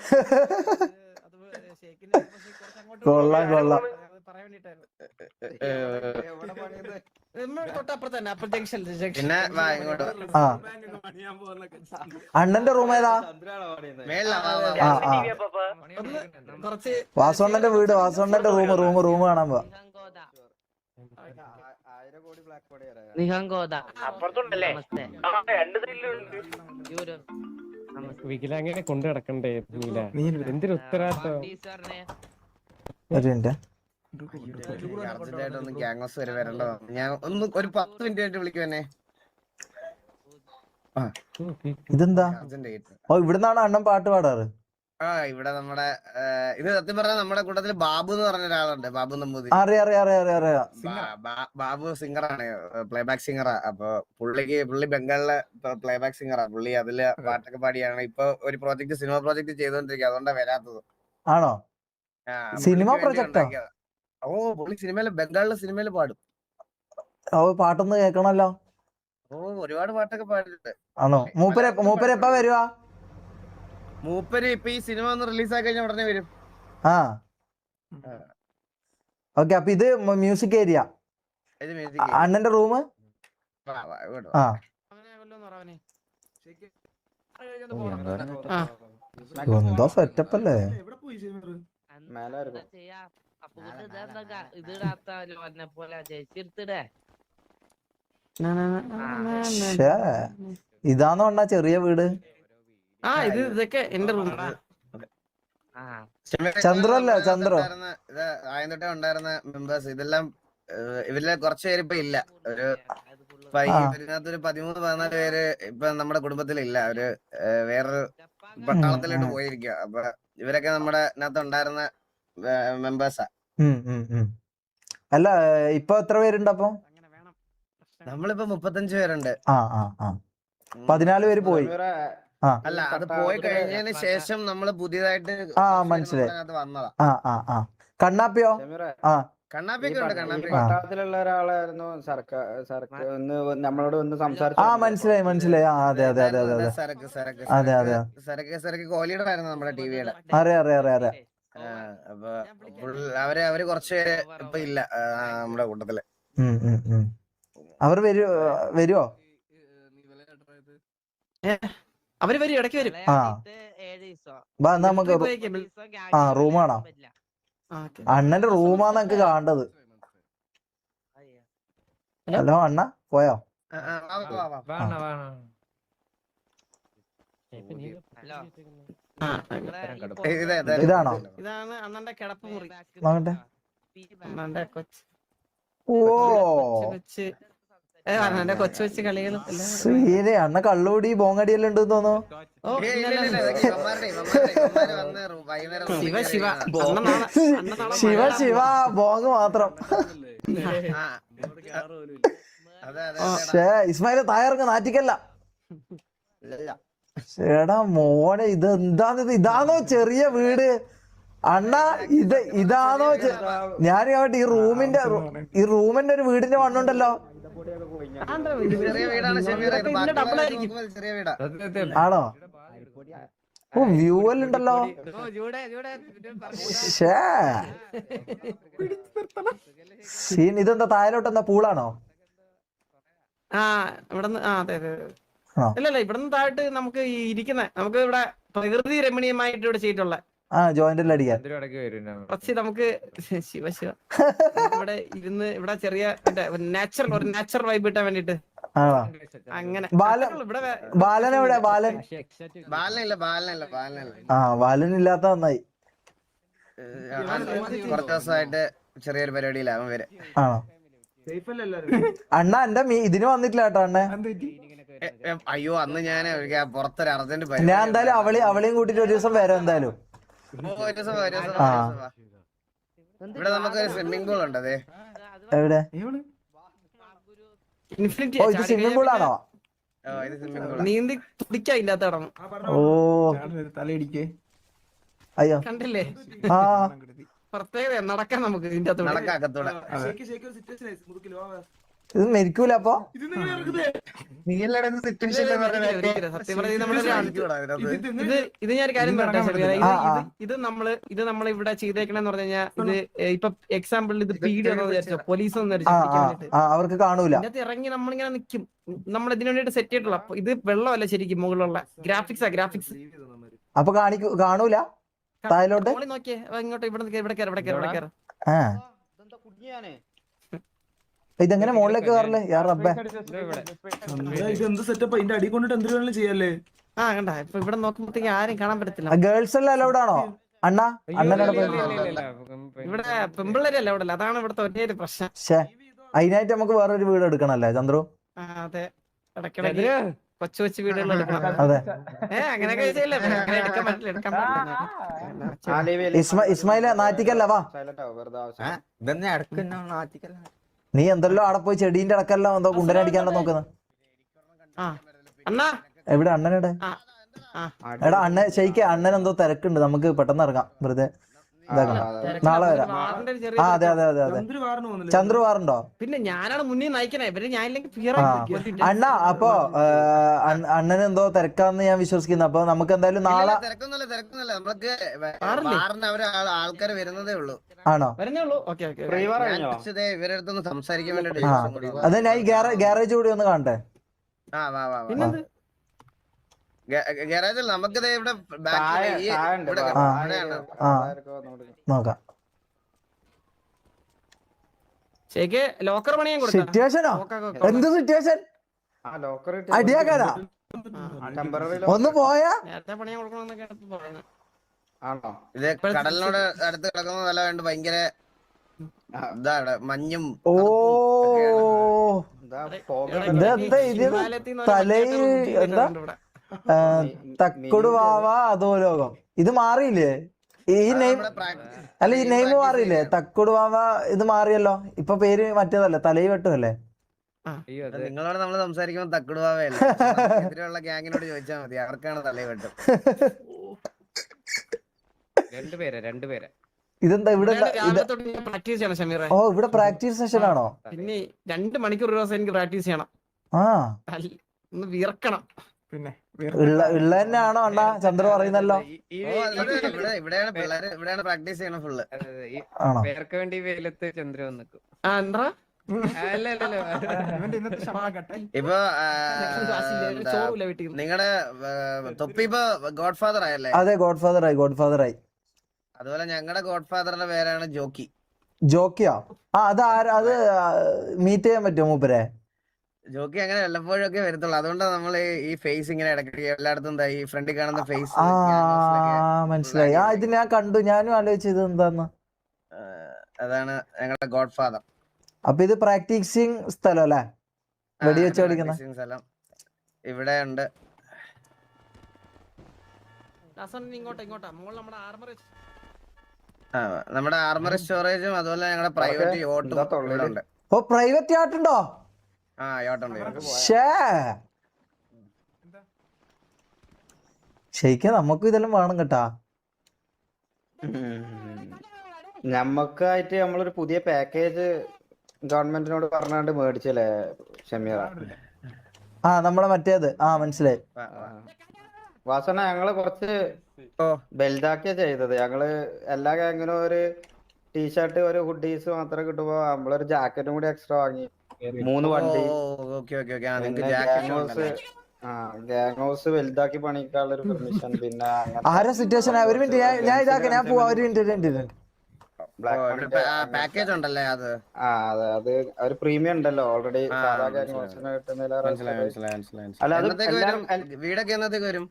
കൊള്ളാം. പിന്നെ ഇങ്ങോട്ട് അണ്ണന്റെ റൂം ഏതാ? വാസവണ്ണന്റെ വീട്, വാസവണ്ണന്റെ റൂം കാണാൻ പോവാ. വികലാങ്ങനെ കൊണ്ടു നടക്കണ്ടേ? എന്തൊരു ഉത്തരവാദിത്വം. അർജന്റായിട്ടൊന്ന് ഗ്യാങ്സ് വരെ വരണ്ടോ? ഞാൻ ഒന്ന് ഒരു 10 മിനിറ്റ് ആയിട്ട് വിളിക്കുവന്നെ. ഇതെന്താ? ഓ ഇവിടുന്നാണ് അണ്ണൻ പാട്ട് പാടാറ്? ഇവിടെ നമ്മുടെ ഇത് സത്യം പറഞ്ഞാൽ നമ്മുടെ കൂട്ടത്തില് ബാബു എന്ന് പറഞ്ഞ ഒരാളുണ്ട്. ബാബു നമ്പൂതിരി. അറിയാം. ബാബു സിംഗറാണ്, പ്ലേബാക്ക് സിംഗറാ. അപ്പൊ പുള്ളി ബംഗാളിലെ പ്ലേബാക്ക് സിംഗറാ. പുള്ളി അതില് പാട്ടൊക്കെ പാടിയാണ് ഇപ്പൊ ഒരു സിനിമ പ്രോജക്ട് ചെയ്തോണ്ടിരിക്കുക. അതുകൊണ്ടാണ് വരാത്തത്. ആണോ? സിനിമ പ്രൊജക്ടോ? പുള്ളി ബംഗാളിലെ സിനിമയില് പാടും. പാട്ടൊന്ന് കേൾക്കണല്ലോ. ഒരുപാട് പാട്ടൊക്കെ പാടിട്ടുണ്ട്. ആണോ? മൂപ്പര് എപ്പ വരുവാ? മൂപ്പര് ഇപ്പൊ ഈ സിനിമ ഒന്ന് റിലീസാക്കി കഴിഞ്ഞാൽ ഉടനെ വരും. ഓക്കെ. അപ്പൊ ഇത് മ്യൂസിക് ഏരിയ, അണ്ണന്റെ റൂം. എന്തോ സെറ്റപ്പ് അല്ലേ? ഇതാണോ അണ്ണാ ചെറിയ വീട്? ഇതൊക്കെ എന്റെ റൂം. ചന്ദ്രല്ലേ? ചന്ദ്ര ആദ്യം തൊട്ടേ ഉണ്ടായിരുന്ന മെമ്പേഴ്സ് ഇതെല്ലാം ഇവരിലെ കുറച്ച് പേര് ഇപ്പൊ ഇല്ല. ഒരു ഇതിനകത്തൊരു 13-14 പേര് ഇപ്പൊ നമ്മുടെ കുടുംബത്തിലില്ല. ഒരു വേറൊരു പട്ടാളത്തിലോട്ട് പോയിരിക്കുക. അപ്പൊ ഇവരൊക്കെ നമ്മുടെ അതിനകത്ത് ഉണ്ടായിരുന്ന മെമ്പേഴ്സാ. അല്ല ഇപ്പൊ എത്ര പേരുണ്ട് അപ്പൊ? നമ്മളിപ്പോ 35 പേരുണ്ട്. 14 പേര് പോയി. അല്ല, അത് പോയി കഴിഞ്ഞതിന് ശേഷം നമ്മള് പുതിയതായിട്ട് മനസ്സിലായി. വന്നതാ. കണ്ണാപ്പിയോ? കണ്ണാപ്പിയൊക്കെ ഉണ്ട്. കണ്ണാപ്പി പട്ടാളത്തിലുള്ള ഒരാളായിരുന്നു സർക്കാർ നമ്മളോട് ഒന്ന് സംസാരിച്ചു. മനസ്സിലായി. അതെ സരക്ക് കോഹ്ലിയുടെ ആയിരുന്നു നമ്മുടെ ടിവിയുടെ. അറിയാം. അപ്പൊ അവര് കുറച്ചുപേര് ഇപ്പൊ ഇല്ല നമ്മുടെ കൂട്ടത്തില്. അവർ വരുവോ? അവര് വരും, ഇടയ്ക്ക് വരും. നമുക്ക് റൂം കാണാം. അണ്ണന്റെ റൂമാണ് എനിക്ക് കാണേണ്ടത്. ഹലോ അണ്ണ പോയോ? ഇതാണോ? ഇതാണ് അണ്ണന്റെ കിടപ്പ് മുറി. നോക്കട്ടെ. അണ്ണന്റെ കൊച്ചു കൊച്ചു കളികളും സീനെ അണ്ണ കള്ളുകൂടി ബോങ്ങടി എല്ലാം ഉണ്ടെന്ന് തോന്നുന്നു. ശിവ ബോങ് മാത്രം. ഇസ്മായിലെ തായർക്ക് നാറ്റിക്കല്ല. ചേടാ മോനെ ഇതാണോ ചെറിയ വീട്? അണ്ണ ഇതാണോ? ഞാൻ കേട്ടെ ഈ റൂമിന്റെ ഒരു വീടിന്റെ മണ്ണുണ്ടല്ലോ. ആണോ? വ്യൂ എല്ലാം ഉണ്ടല്ലോ. സീൻ ഇതെന്താ താഴോട്ടെന്താ പൂളാണോ? അതെ. ഇല്ലല്ല, ഇവിടുന്ന് താഴോട്ട് നമുക്ക് നമുക്ക് ഇവിടെ പ്രകൃതി രമണീയമായിട്ട് ഇവിടെ ചെയ്തിട്ടുള്ള ജോയിന്റ് അടിക്കാൻ കുറച്ച് നമുക്ക് ശിവ ഇവിടെ ഇരുന്ന് ഇവിടെ ചെറിയ നാച്ചുറൽ വൈബ് കിട്ടാൻ വേണ്ടിട്ട് അങ്ങനെ. ബാലനെവിടെ? ബാലൻ ഇല്ലാത്ത നന്നായി. കുറച്ച് ദിവസമായിട്ട് ചെറിയൊരു പരിപാടിയിലാവും വരെ. അണ്ണ എന്റെ ഇതിന് വന്നിട്ടില്ല കേട്ടോ അണ്ണ. അയ്യോ, അന്ന് ഞാൻ പുറത്തൊരു അർജന്റ് ഞാൻ എന്തായാലും അവളെയും കൂട്ടിട്ട് ഒരു ദിവസം വരാം എന്തായാലും. ഇവിടെ നമുക്ക് സ്വിമ്മിംഗ് പൂൾ ഉണ്ട്. അതെ, എവിടെ? ഇത് സ്വിമ്മിംഗ് പൂൾ ആണോ? നീന്തി തുടിക്കാ ഇതിന്റെ അകത്ത് കിടന്നു. തലയിടിക്കേ. അയ്യോ കണ്ടില്ലേ? പ്രത്യേകത നടക്കാൻ നമുക്ക് ഇതിന്റെ അകത്ത്. ഇത് മരിക്കൂല അപ്പൊ? ഇത് ഞാൻ കാര്യം പറയട്ടെ. ഇത് നമ്മൾ ഇവിടെ ചെയ്തേക്കണെന്ന് പറഞ്ഞു കഴിഞ്ഞാൽ ഇത് ഇപ്പൊ എക്സാമ്പിൾ ഇത് പീഡ് എന്ന് വിചാരിച്ചോ, പോലീസ് അവർക്ക് കാണൂല. ഇതിനകത്ത് ഇറങ്ങി നമ്മളിങ്ങനെ നിൽക്കും. നമ്മൾ ഇതിനു വേണ്ടിട്ട് സെറ്റ് ചെയ്തിട്ടുള്ള ഇത് വെള്ളമല്ല ശരിക്കും, മുകളിലുള്ള ഗ്രാഫിക്സ്. അപ്പൊ കാണൂല താഴോട്ട് നോക്കിയേ. ഇങ്ങോട്ട് ഇവിടെ കയറാം. ഇതെങ്ങനെ മുകളിലേക്ക് കയറല്ലേ? യാർ റബ്ബേ, ഇതെന്ത് സെറ്റപ്പ്? ഇതിന്റെ അടി കൊണ്ടിട്ട് എന്ത് വേണമെങ്കിലും ചെയ്യല്ലേ? കണ്ട ഇപ്പൊ ഇവിടെ നോക്കുമ്പോഴത്തേക്ക് ആരും കാണാൻ പറ്റത്തില്ല. ഗേൾസ് എല്ലാം അലൗഡ് ആണോ അണ്ണ? ഇവിടെ പെമ്പിള്ളേരല്ല അവിടെ. അതാണ് ഇവിടുത്തെ ഒരേ ഒരു പ്രശ്നം. അതിനായിട്ട് നമുക്ക് വേറൊരു വീട് എടുക്കണല്ലേ ചന്ദ്രു? അതെ, ഇടയ്ക്കിടയ്ക്ക് കൊച്ചു വീടുകൾ എടുക്കണം. അതെ, അങ്ങനെയൊക്കെ എടുക്കാൻ പറ്റില്ല. ഇസ്മായിലെ നാറ്റിക്കല്ല വാ. നീ എന്തെല്ലോ അവിടെ പോയി ചെടീന്റെ അടക്കല്ലോ എന്തോ കുണ്ടനടിക്കാനോ നോക്കുന്നത്. എവിടെ അണ്ണനെടെ? എടാ അണ്ണ ശരിക്കും അണ്ണൻ എന്തോ തിരക്കുണ്ട്, നമുക്ക് പെട്ടെന്ന് ഇറങ്ങാം. വെറുതെ നാളെ വരാം. അതെ ചന്ദ്രു വാറുണ്ടോ? പിന്നെ ഞാനാണ് മുന്നേ നയിക്കണേ. ഇവര് ഞാനില്ലെങ്കിൽ അണ്ണ അപ്പൊ അണ്ണന് എന്തോ തിരക്കാന്ന് ഞാൻ വിശ്വസിക്കുന്നു. അപ്പൊ നമുക്ക് എന്തായാലും നാളെ ആൾക്കാർ വരുന്നതേ ഉള്ളൂ. ആണോ? ഇവരുടെ അടുത്തൊന്ന് സംസാരിക്കാൻ വേണ്ടി. അതെ, ഞാൻ ഈ ഗ്യാരേജ് കൂടി ഒന്ന് കാണട്ടെ. ഗാരേജിൽ നമുക്കിത് ഇവിടെ നോക്കാം. ലോക്കർ പണിയാൻ സിറ്റുവേഷനോ? എന്ത് സിറ്റുവേഷൻ? അടിയാക്കാനാ? ഒന്ന് പോയാ ഇത് കടലിനോട് അടുത്ത് കിടക്കുന്ന നില വേണ്ട ഭയങ്കര ഇതാണ്, മഞ്ഞും. ഓ ഇതെന്താ ഇത്? തലയിൽ എന്താ തക്കുടുവാവ അധോലോകം ഇത് മാറിയില്ലേ ഈ നെയിം? അല്ല ഈ നെയിം മാറിയില്ലേ? തക്കുടുവാവ ഇത് മാറിയല്ലോ, ഇപ്പൊ പേര് മറ്റേതല്ലേ, തലയിൽ വെട്ടുമല്ലേ? അയ്യോ അത് നിങ്ങളോട് നമ്മൾ സംസാരിക്കുമ്പോൾ തക്കുടുവാവയല്ല, എതിരെയുള്ള ഗ്യാങ്ങിനോട് ചോദിച്ചാൽ മതി, ആർക്കാണ് തലയിൽ വെട്ടം. രണ്ടുപേരെ ഇതെന്താ ഇവിടെ പ്രാക്ടീസ് ചെയ്യണം ഷമീറെ. ഓ ഇവിടെ പ്രാക്ടീസ് സെഷൻ ആണോ? പിന്നെ 2 മണിക്കൂർ ഒരു ദിവസം എനിക്ക് പ്രാക്ടീസ് ചെയ്യണം. ആ ഒന്ന് വിറക്കണം. പിന്നെ ഉള്ള തന്നെ ആണോ അണ്ണാ ചന്ദ്ര പറയുന്നല്ലോ? ഇവിടെയാണ് പ്രാക്ടീസ് ചെയ്യണം ഫുള്ള്. ആണോ? പേർക്ക് വേണ്ടി വെയിലത്ത് ചന്ദ്രൻ നിൽക്കും. എന്താ ഇപ്പൊ നിങ്ങളുടെ തൊപ്പി ഇപ്പൊ ഗോഡ് ഫാദർ ആയല്ലേ? അതെ ഗോഡ് ഫാദർ ആയി. അതുപോലെ ഞങ്ങളുടെ ഗോഡ് ഫാദറിന്റെ പേരാണ് ജോക്കി. ജോക്കിയാ? ആ അത് അത് മീറ്റ് ചെയ്യാൻ പറ്റുമോ മൂപ്പരെ? ജോക്കി അങ്ങനെ വല്ലപ്പോഴും ഒക്കെ വരത്തുള്ളൂ, അതുകൊണ്ടാണ് നമ്മൾ ഈ ഫേസ് ഇങ്ങനെ ഇടയ്ക്ക് എല്ലായിടത്തും ഈ ഫ്രണ്ടിൽ കാണുന്ന ഫേസ്. ആ മനസ്സിലായി. ആ ഇത് ഞാൻ കണ്ടു, ഞാനും ആലോചിച്ചത് എന്താന്ന്. അതാണ് ഞങ്ങളുടെ ഗോഡ് ഫാദർ. അപ്പൊ ഇത് പ്രാക്ടീസിങ് സ്ഥലം അല്ലേ? വെടിവെച്ച് കളിക്കുന്ന സ്ഥലം ഇവിടെ ഉണ്ട്. നമ്മുടെ ആർമറി സ്റ്റോറേജും അതുപോലെ ഞങ്ങളുടെ പ്രൈവറ്റ് യോട്ടും ഉണ്ട്. ഓ പ്രൈവറ്റ് യാട്ടുണ്ടോ? ആ യോട്ടുണ്ട്. ശരിക്കും നമുക്ക് ഇതെല്ലാം വേണം കേട്ടാ. ഞമ്മക്കായിട്ട് നമ്മളൊരു പുതിയ പാക്കേജ് ഗവൺമെന്റിനോട് പറഞ്ഞാണ്ട് മേടിച്ചല്ലേ ഷമീറ? ആ നമ്മളെ മറ്റേത് മനസ്സിലായി. വാസന ഞങ്ങള് കുറച്ച് ബെൽഡാക്കിയാ ചെയ്തത്. ഞങ്ങള് എല്ലാ ഗ്യാങ്ങിനും ഒരു ടീഷർട്ട് ഒരു ഹുഡീസ് മാത്രം കിട്ടുമ്പോ നമ്മളൊരു ജാക്കറ്റും കൂടി എക്സ്ട്രാ വാങ്ങി. 3 വണ്ടി ഗ്യാങ് ഹൗസ് വലുതാക്കി പണിക്കാനുള്ള ഒരു പെർമിഷൻ. പിന്നെ ആരാ സിറ്റുവേഷൻ? ഒരു മിനിറ്റ് ഞാൻ ഇതാക്കാം, ഞാൻ പോവാ. ഒരു മിനിറ്റ്. പാക്കേജ് ഉണ്ടല്ലേ അത്? അതെ അത് ഒരു പ്രീമിയം ഉണ്ടല്ലോ ഓൾറെഡി. സാധാ ഗ്യാങ് ഹൗസിന് കിട്ടുന്നില്ല. വീടൊക്കെ എന്നത്തേക്ക് വരും?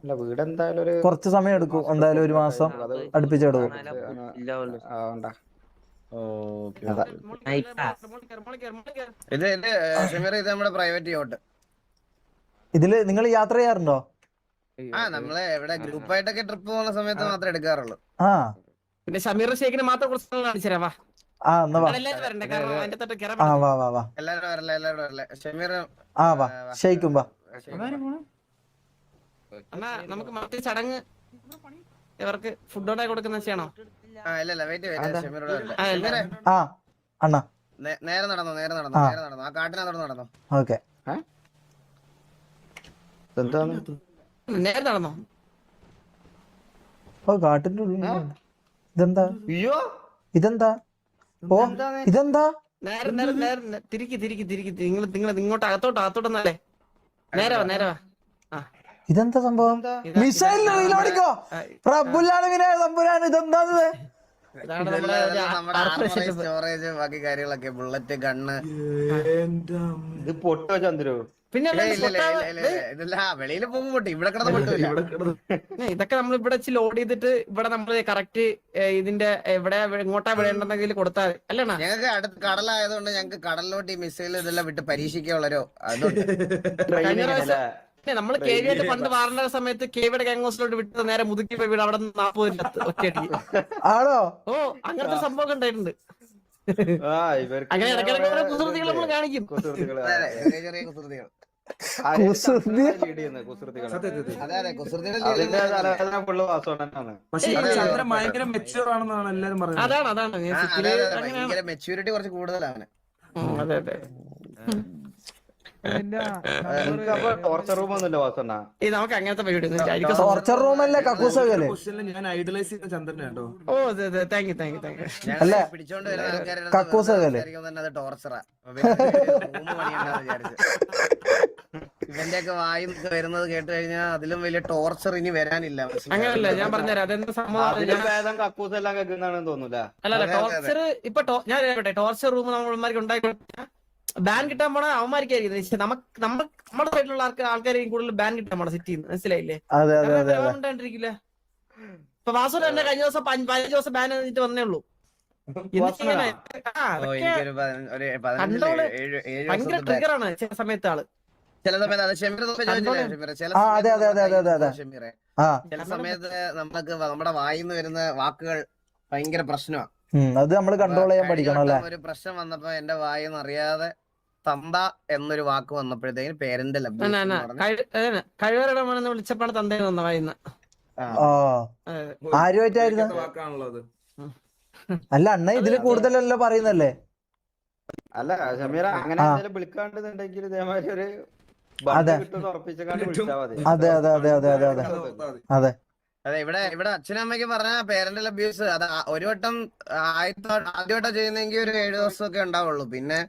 അല്ല വീട് എന്തായാലും ഒരു കുറച്ച് സമയം എടുക്കും, എന്തായാലും 1 മാസം അടുപ്പിച്ചെടുക്കും. ഇത് നമ്മുടെ പ്രൈവറ്റ് യോട്ട്. ഇതില് നിങ്ങൾ യാത്ര ചെയ്യാറുണ്ടോ? നമ്മള് എവിടെ ഗ്രൂപ്പായിട്ടൊക്കെ ട്രിപ്പ് പോകുന്ന സമയത്ത് മാത്രമേ എടുക്കാറുള്ളൂ. പിന്നെ ഷമീർ ഷേഖിന് മാത്രം കുറച്ച് കാണിച്ചുതരാം. വാ എല്ലാരും വരല്ലേ ഷമീർ? വാ ഷെയ്ക്കും വാ. അണ്ണാ നമുക്ക് മറ്റേ ചടങ്ങ് ഇവർക്ക് ഫുഡ് ഓർഡർ കൊടുക്കുന്ന ചെയ്യണോ? അണ്ണാ നേരെ നടന്നോ ആ കാട്ടിനകത്തോട് നടന്നോ. ഓക്കെ നേരെ നടന്നോ? ഓ കാട്ടിന്റെ ഉള്ളിൽ ഇതെന്താ? അയ്യോ ഇതെന്താ? ഓ ഇതെന്താ? നേരെ തിരിക്കി നിങ്ങൾ ഇങ്ങോട്ട് അകത്തോട്ടല്ലേ? നേരെ വാ. ഇതെന്താ സംഭവം? മിസൈൽ റീലോഡിക്കോ? പ്രഭുലാണ് തമ്പുരാൻ. ഇതെന്താ? സ്റ്റോറേജ് ബാക്കി കാര്യങ്ങളൊക്കെ ബുള്ളറ്റ് ഗണ്ണ്. ഇത് പൊട്ടോ ചന്ദ്രു? പിന്നെ വെളിയിൽ പോകുമ്പോട്ടെ ഇവിടെ കിടന്ന് പൊട്ടില്ല. ഇതൊക്കെ നമ്മൾ ഇവിടെ ലോഡ് ചെയ്തിട്ട് ഇവിടെ നമ്മൾ കറക്റ്റ് ഇതിന്റെ എവിടെ എങ്ങോട്ടാ വിടേണ്ടെന്നെങ്കിൽ കൊടുത്താൽ അല്ലണ. ഞങ്ങൾക്ക് അടുത്ത് കടലായതുകൊണ്ട് ഞങ്ങൾക്ക് കടലിലോട്ട് ഈ മിസൈൽ ഇതെല്ലാം വിട്ട് പരീക്ഷിക്കാനുള്ളൊരു നമ്മള് കേവിയായിട്ട് പണ്ട് വാറേണ്ട സമയത്ത് കേവിയുടെ ഗ്യാങ് ഹൗസിലോട്ട് വിട്ടത് നേരെ മുതുക്കി പോയി വീട് അവിടെ 40 ഒറ്റയടി. ആണോ? ഓ അങ്ങനത്തെ സംഭവം ഉണ്ടായിട്ടുണ്ട്. അങ്ങനെ ഇടയ്ക്കിടയ്ക്ക് കുസൃതികൾ നമ്മൾ കാണിക്കും. ചെറിയ കുസൃതികൾ. ചന്ദ്രൻ ഭയങ്കര മെച്യൂർ ആണെന്നാണ് എല്ലാരും പറയുന്നത്. അതാണ് മെച്യൂരിറ്റി കുറച്ച് കൂടുതലാണ്. അതെ ടോർച്ചർ റൂം ഒന്നുമില്ല വാസന. നമുക്ക് അങ്ങനത്തെ പരിപാടി ടോർച്ചർ റൂമല്ലേ കക്കൂസല്ലേ? ഞാൻ ഐഡലൈസ് ചെയ്ത ചന്ദ്രനെ കേട്ടോ. ഓ താങ്ക് യു അല്ല പിടിച്ചോണ്ട് വരുന്ന കക്കൂസല്ലേ? ടോർച്ചറാ. ഇവന്റെ ഒക്കെ വായി വരുന്നത് കേട്ട് കഴിഞ്ഞാൽ അതിലും വലിയ ടോർച്ചർ ഇനി വരാനില്ല. അങ്ങനല്ല ഞാൻ പറഞ്ഞുതരാം അതെന്താ സംഭവം. കക്കൂസ് എല്ലാം കേൾക്കുന്നതാണെന്ന് തോന്നൂല. അല്ല ടോർച്ചർ ഇപ്പൊ ഞാൻ ടോർച്ചർ റൂം നമ്മൾക്ക് ഉണ്ടാക്കി ബാൻ കിട്ടാൻ പോണ അവന്മാർക്കായിരിക്കും. നമ്മുടെ സൈഡിലുള്ള ആൾക്കാരെയും കൂടുതൽ ബാൻ കിട്ടാൻ പോണ സിറ്റിന്ന്. മനസ്സിലായില്ലേ? ഉണ്ടാണ്ടിരിക്കില്ല. ഇപ്പൊ വാസുര തന്നെ കഴിഞ്ഞ ദിവസം 15 ദിവസം ബാൻ ചെയ്തിട്ട് വന്നേ ഉള്ളൂ. ഭയങ്കര ട്രിഗറാണ് ചില സമയത്ത് ആള്. ചില സമയത്ത് അത് ഷെമീർ ചോദിച്ചില്ലേ ഷെമീറെ, ചില ആ, അതെ, അതെ, അതെ, അതെ, അതെ, അതെ. ഷെമീറെ ആ ചില സമയത്ത് നമുക്ക് നമ്മുടെ വായിന്ന് വരുന്ന വാക്കുകൾ ഭയങ്കര പ്രശ്നമാണ്. അത് നമ്മൾ കൺട്രോൾ ചെയ്യാൻ പഠിക്കണം അല്ലേ? ഒരു പ്രശ്നം വന്നപ്പോ എന്റെ വായിന്ന് അറിയാതെ തന്ത എന്നൊരു വാക്ക് വന്നപ്പോഴത്തേക്കും പേരന്റ് കഴിവരുടെ മോനെന്ന് വിളിച്ചപ്പോഴാണ് തന്തേന്ന് വന്ന വായിന്ന്. ഓ ആരുമായിട്ടായിരുന്നു? വാക്കാണല്ലോ അത്. അല്ല അണ്ണ ഇതില് കൂടുതലല്ലോ പറയുന്നല്ലേ? അല്ല ഷമീറ അങ്ങനെ എന്തെങ്കിലും വിളിക്കാണ്ടെന്നുണ്ടെങ്കിൽ ഇതേമാതിരി ഒരു ബണ്ട് കിട്ടുമെന്ന് ഉറപ്പിച്ചങ്ങാണ്ട് വിളിച്ചാൽ മതി. അതെ അതെ അതെ അതെ അതെ അതെ അതെ. അതെ ഇവിടെ അച്ഛനും അമ്മയ്ക്കും പറഞ്ഞ പേരന്റൽ അബ്യൂസ് അത് ഒരു വട്ടം ആദ്യവട്ടം ചെയ്യുന്നെങ്കിൽ ഒരു 7 ദിവസമൊക്കെ ഉണ്ടാവുള്ളൂ. പിന്നെ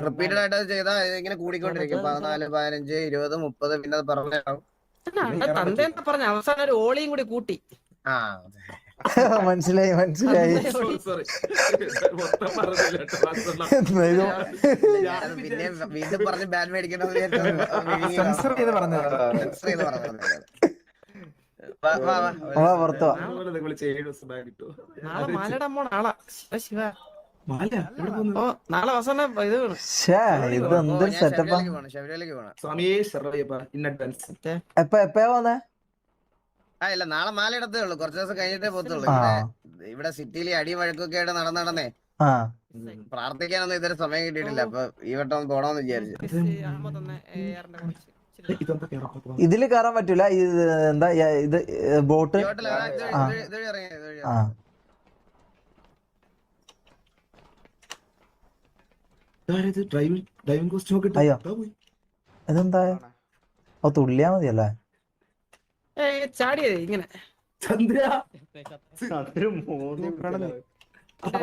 റിപ്പീറ്റഡ് ആയിട്ട് അത് ചെയ്താൽ ഇങ്ങനെ കൂടിക്കൊണ്ടിരിക്കും. 14, 15, 20, 30 പിന്നെ അത് പറഞ്ഞാവും. തന്തേന്ന് പറഞ്ഞ അവസാനം ഒരു ഓളിയും കൂടി കൂട്ടി. ആ മനസ്സിലായി മനസ്സിലായി. സോറി മൊത്തം പറഞ്ഞില്ല കേട്ടോ, വാസണ്ണ. പിന്നെ വീണ്ടും പറഞ്ഞ് ബാൻ മേടിക്കണമെന്ന് സെൻസർ ചെയ്ത് പറഞ്ഞത്. പുറത്തോ അതുപോലെ നിങ്ങൾ 7 ദിവസം ബാൻ കിട്ടുമോ? നാളെ മാലയുടെ അമ്മോണ ആളാ. ശിവ മാല എവിടെ പോകുന്നു? ഓ നാളെ അവസാനം ഇത് വേണം. ഇത് എന്തൊരു സെറ്റപ്പാ. ശബരിമലക്ക് പോകണം. സ്വാമിയെ ശരണയ്യപ്പ ഇൻ അഡ്വാൻസ്. എപ്പഴാ പോന്നെ? ഇല്ല നാളെ മാല ഇടത്തേ ഉള്ളൂ. കുറച്ച് ദിവസം കഴിഞ്ഞിട്ടേ പോത്തുള്ളൂ. ഇവിടെ സിറ്റിയിൽ അടിയും വഴക്കൊക്കെ ആയിട്ട് നടന്നേ പ്രാർത്ഥിക്കാനൊന്നും ഇതുവരെ സമയം കിട്ടിയിട്ടില്ല. അപ്പൊ ഈ വട്ടം ഒന്ന് പോണോന്ന് വിചാരിച്ചു. ഇതില് കയറാൻ പറ്റൂല. എന്താ ഇത് ബോട്ട്? ഡ്രൈവിംഗ് കോസ്റ്റ്യൂം ഒക്കെ അയ്യോ ഇതെന്താ? ഓ തുള്ളിയാ മതിയല്ലേ? ചാടിയേ ഇങ്ങനെ. ചന്ദ്ര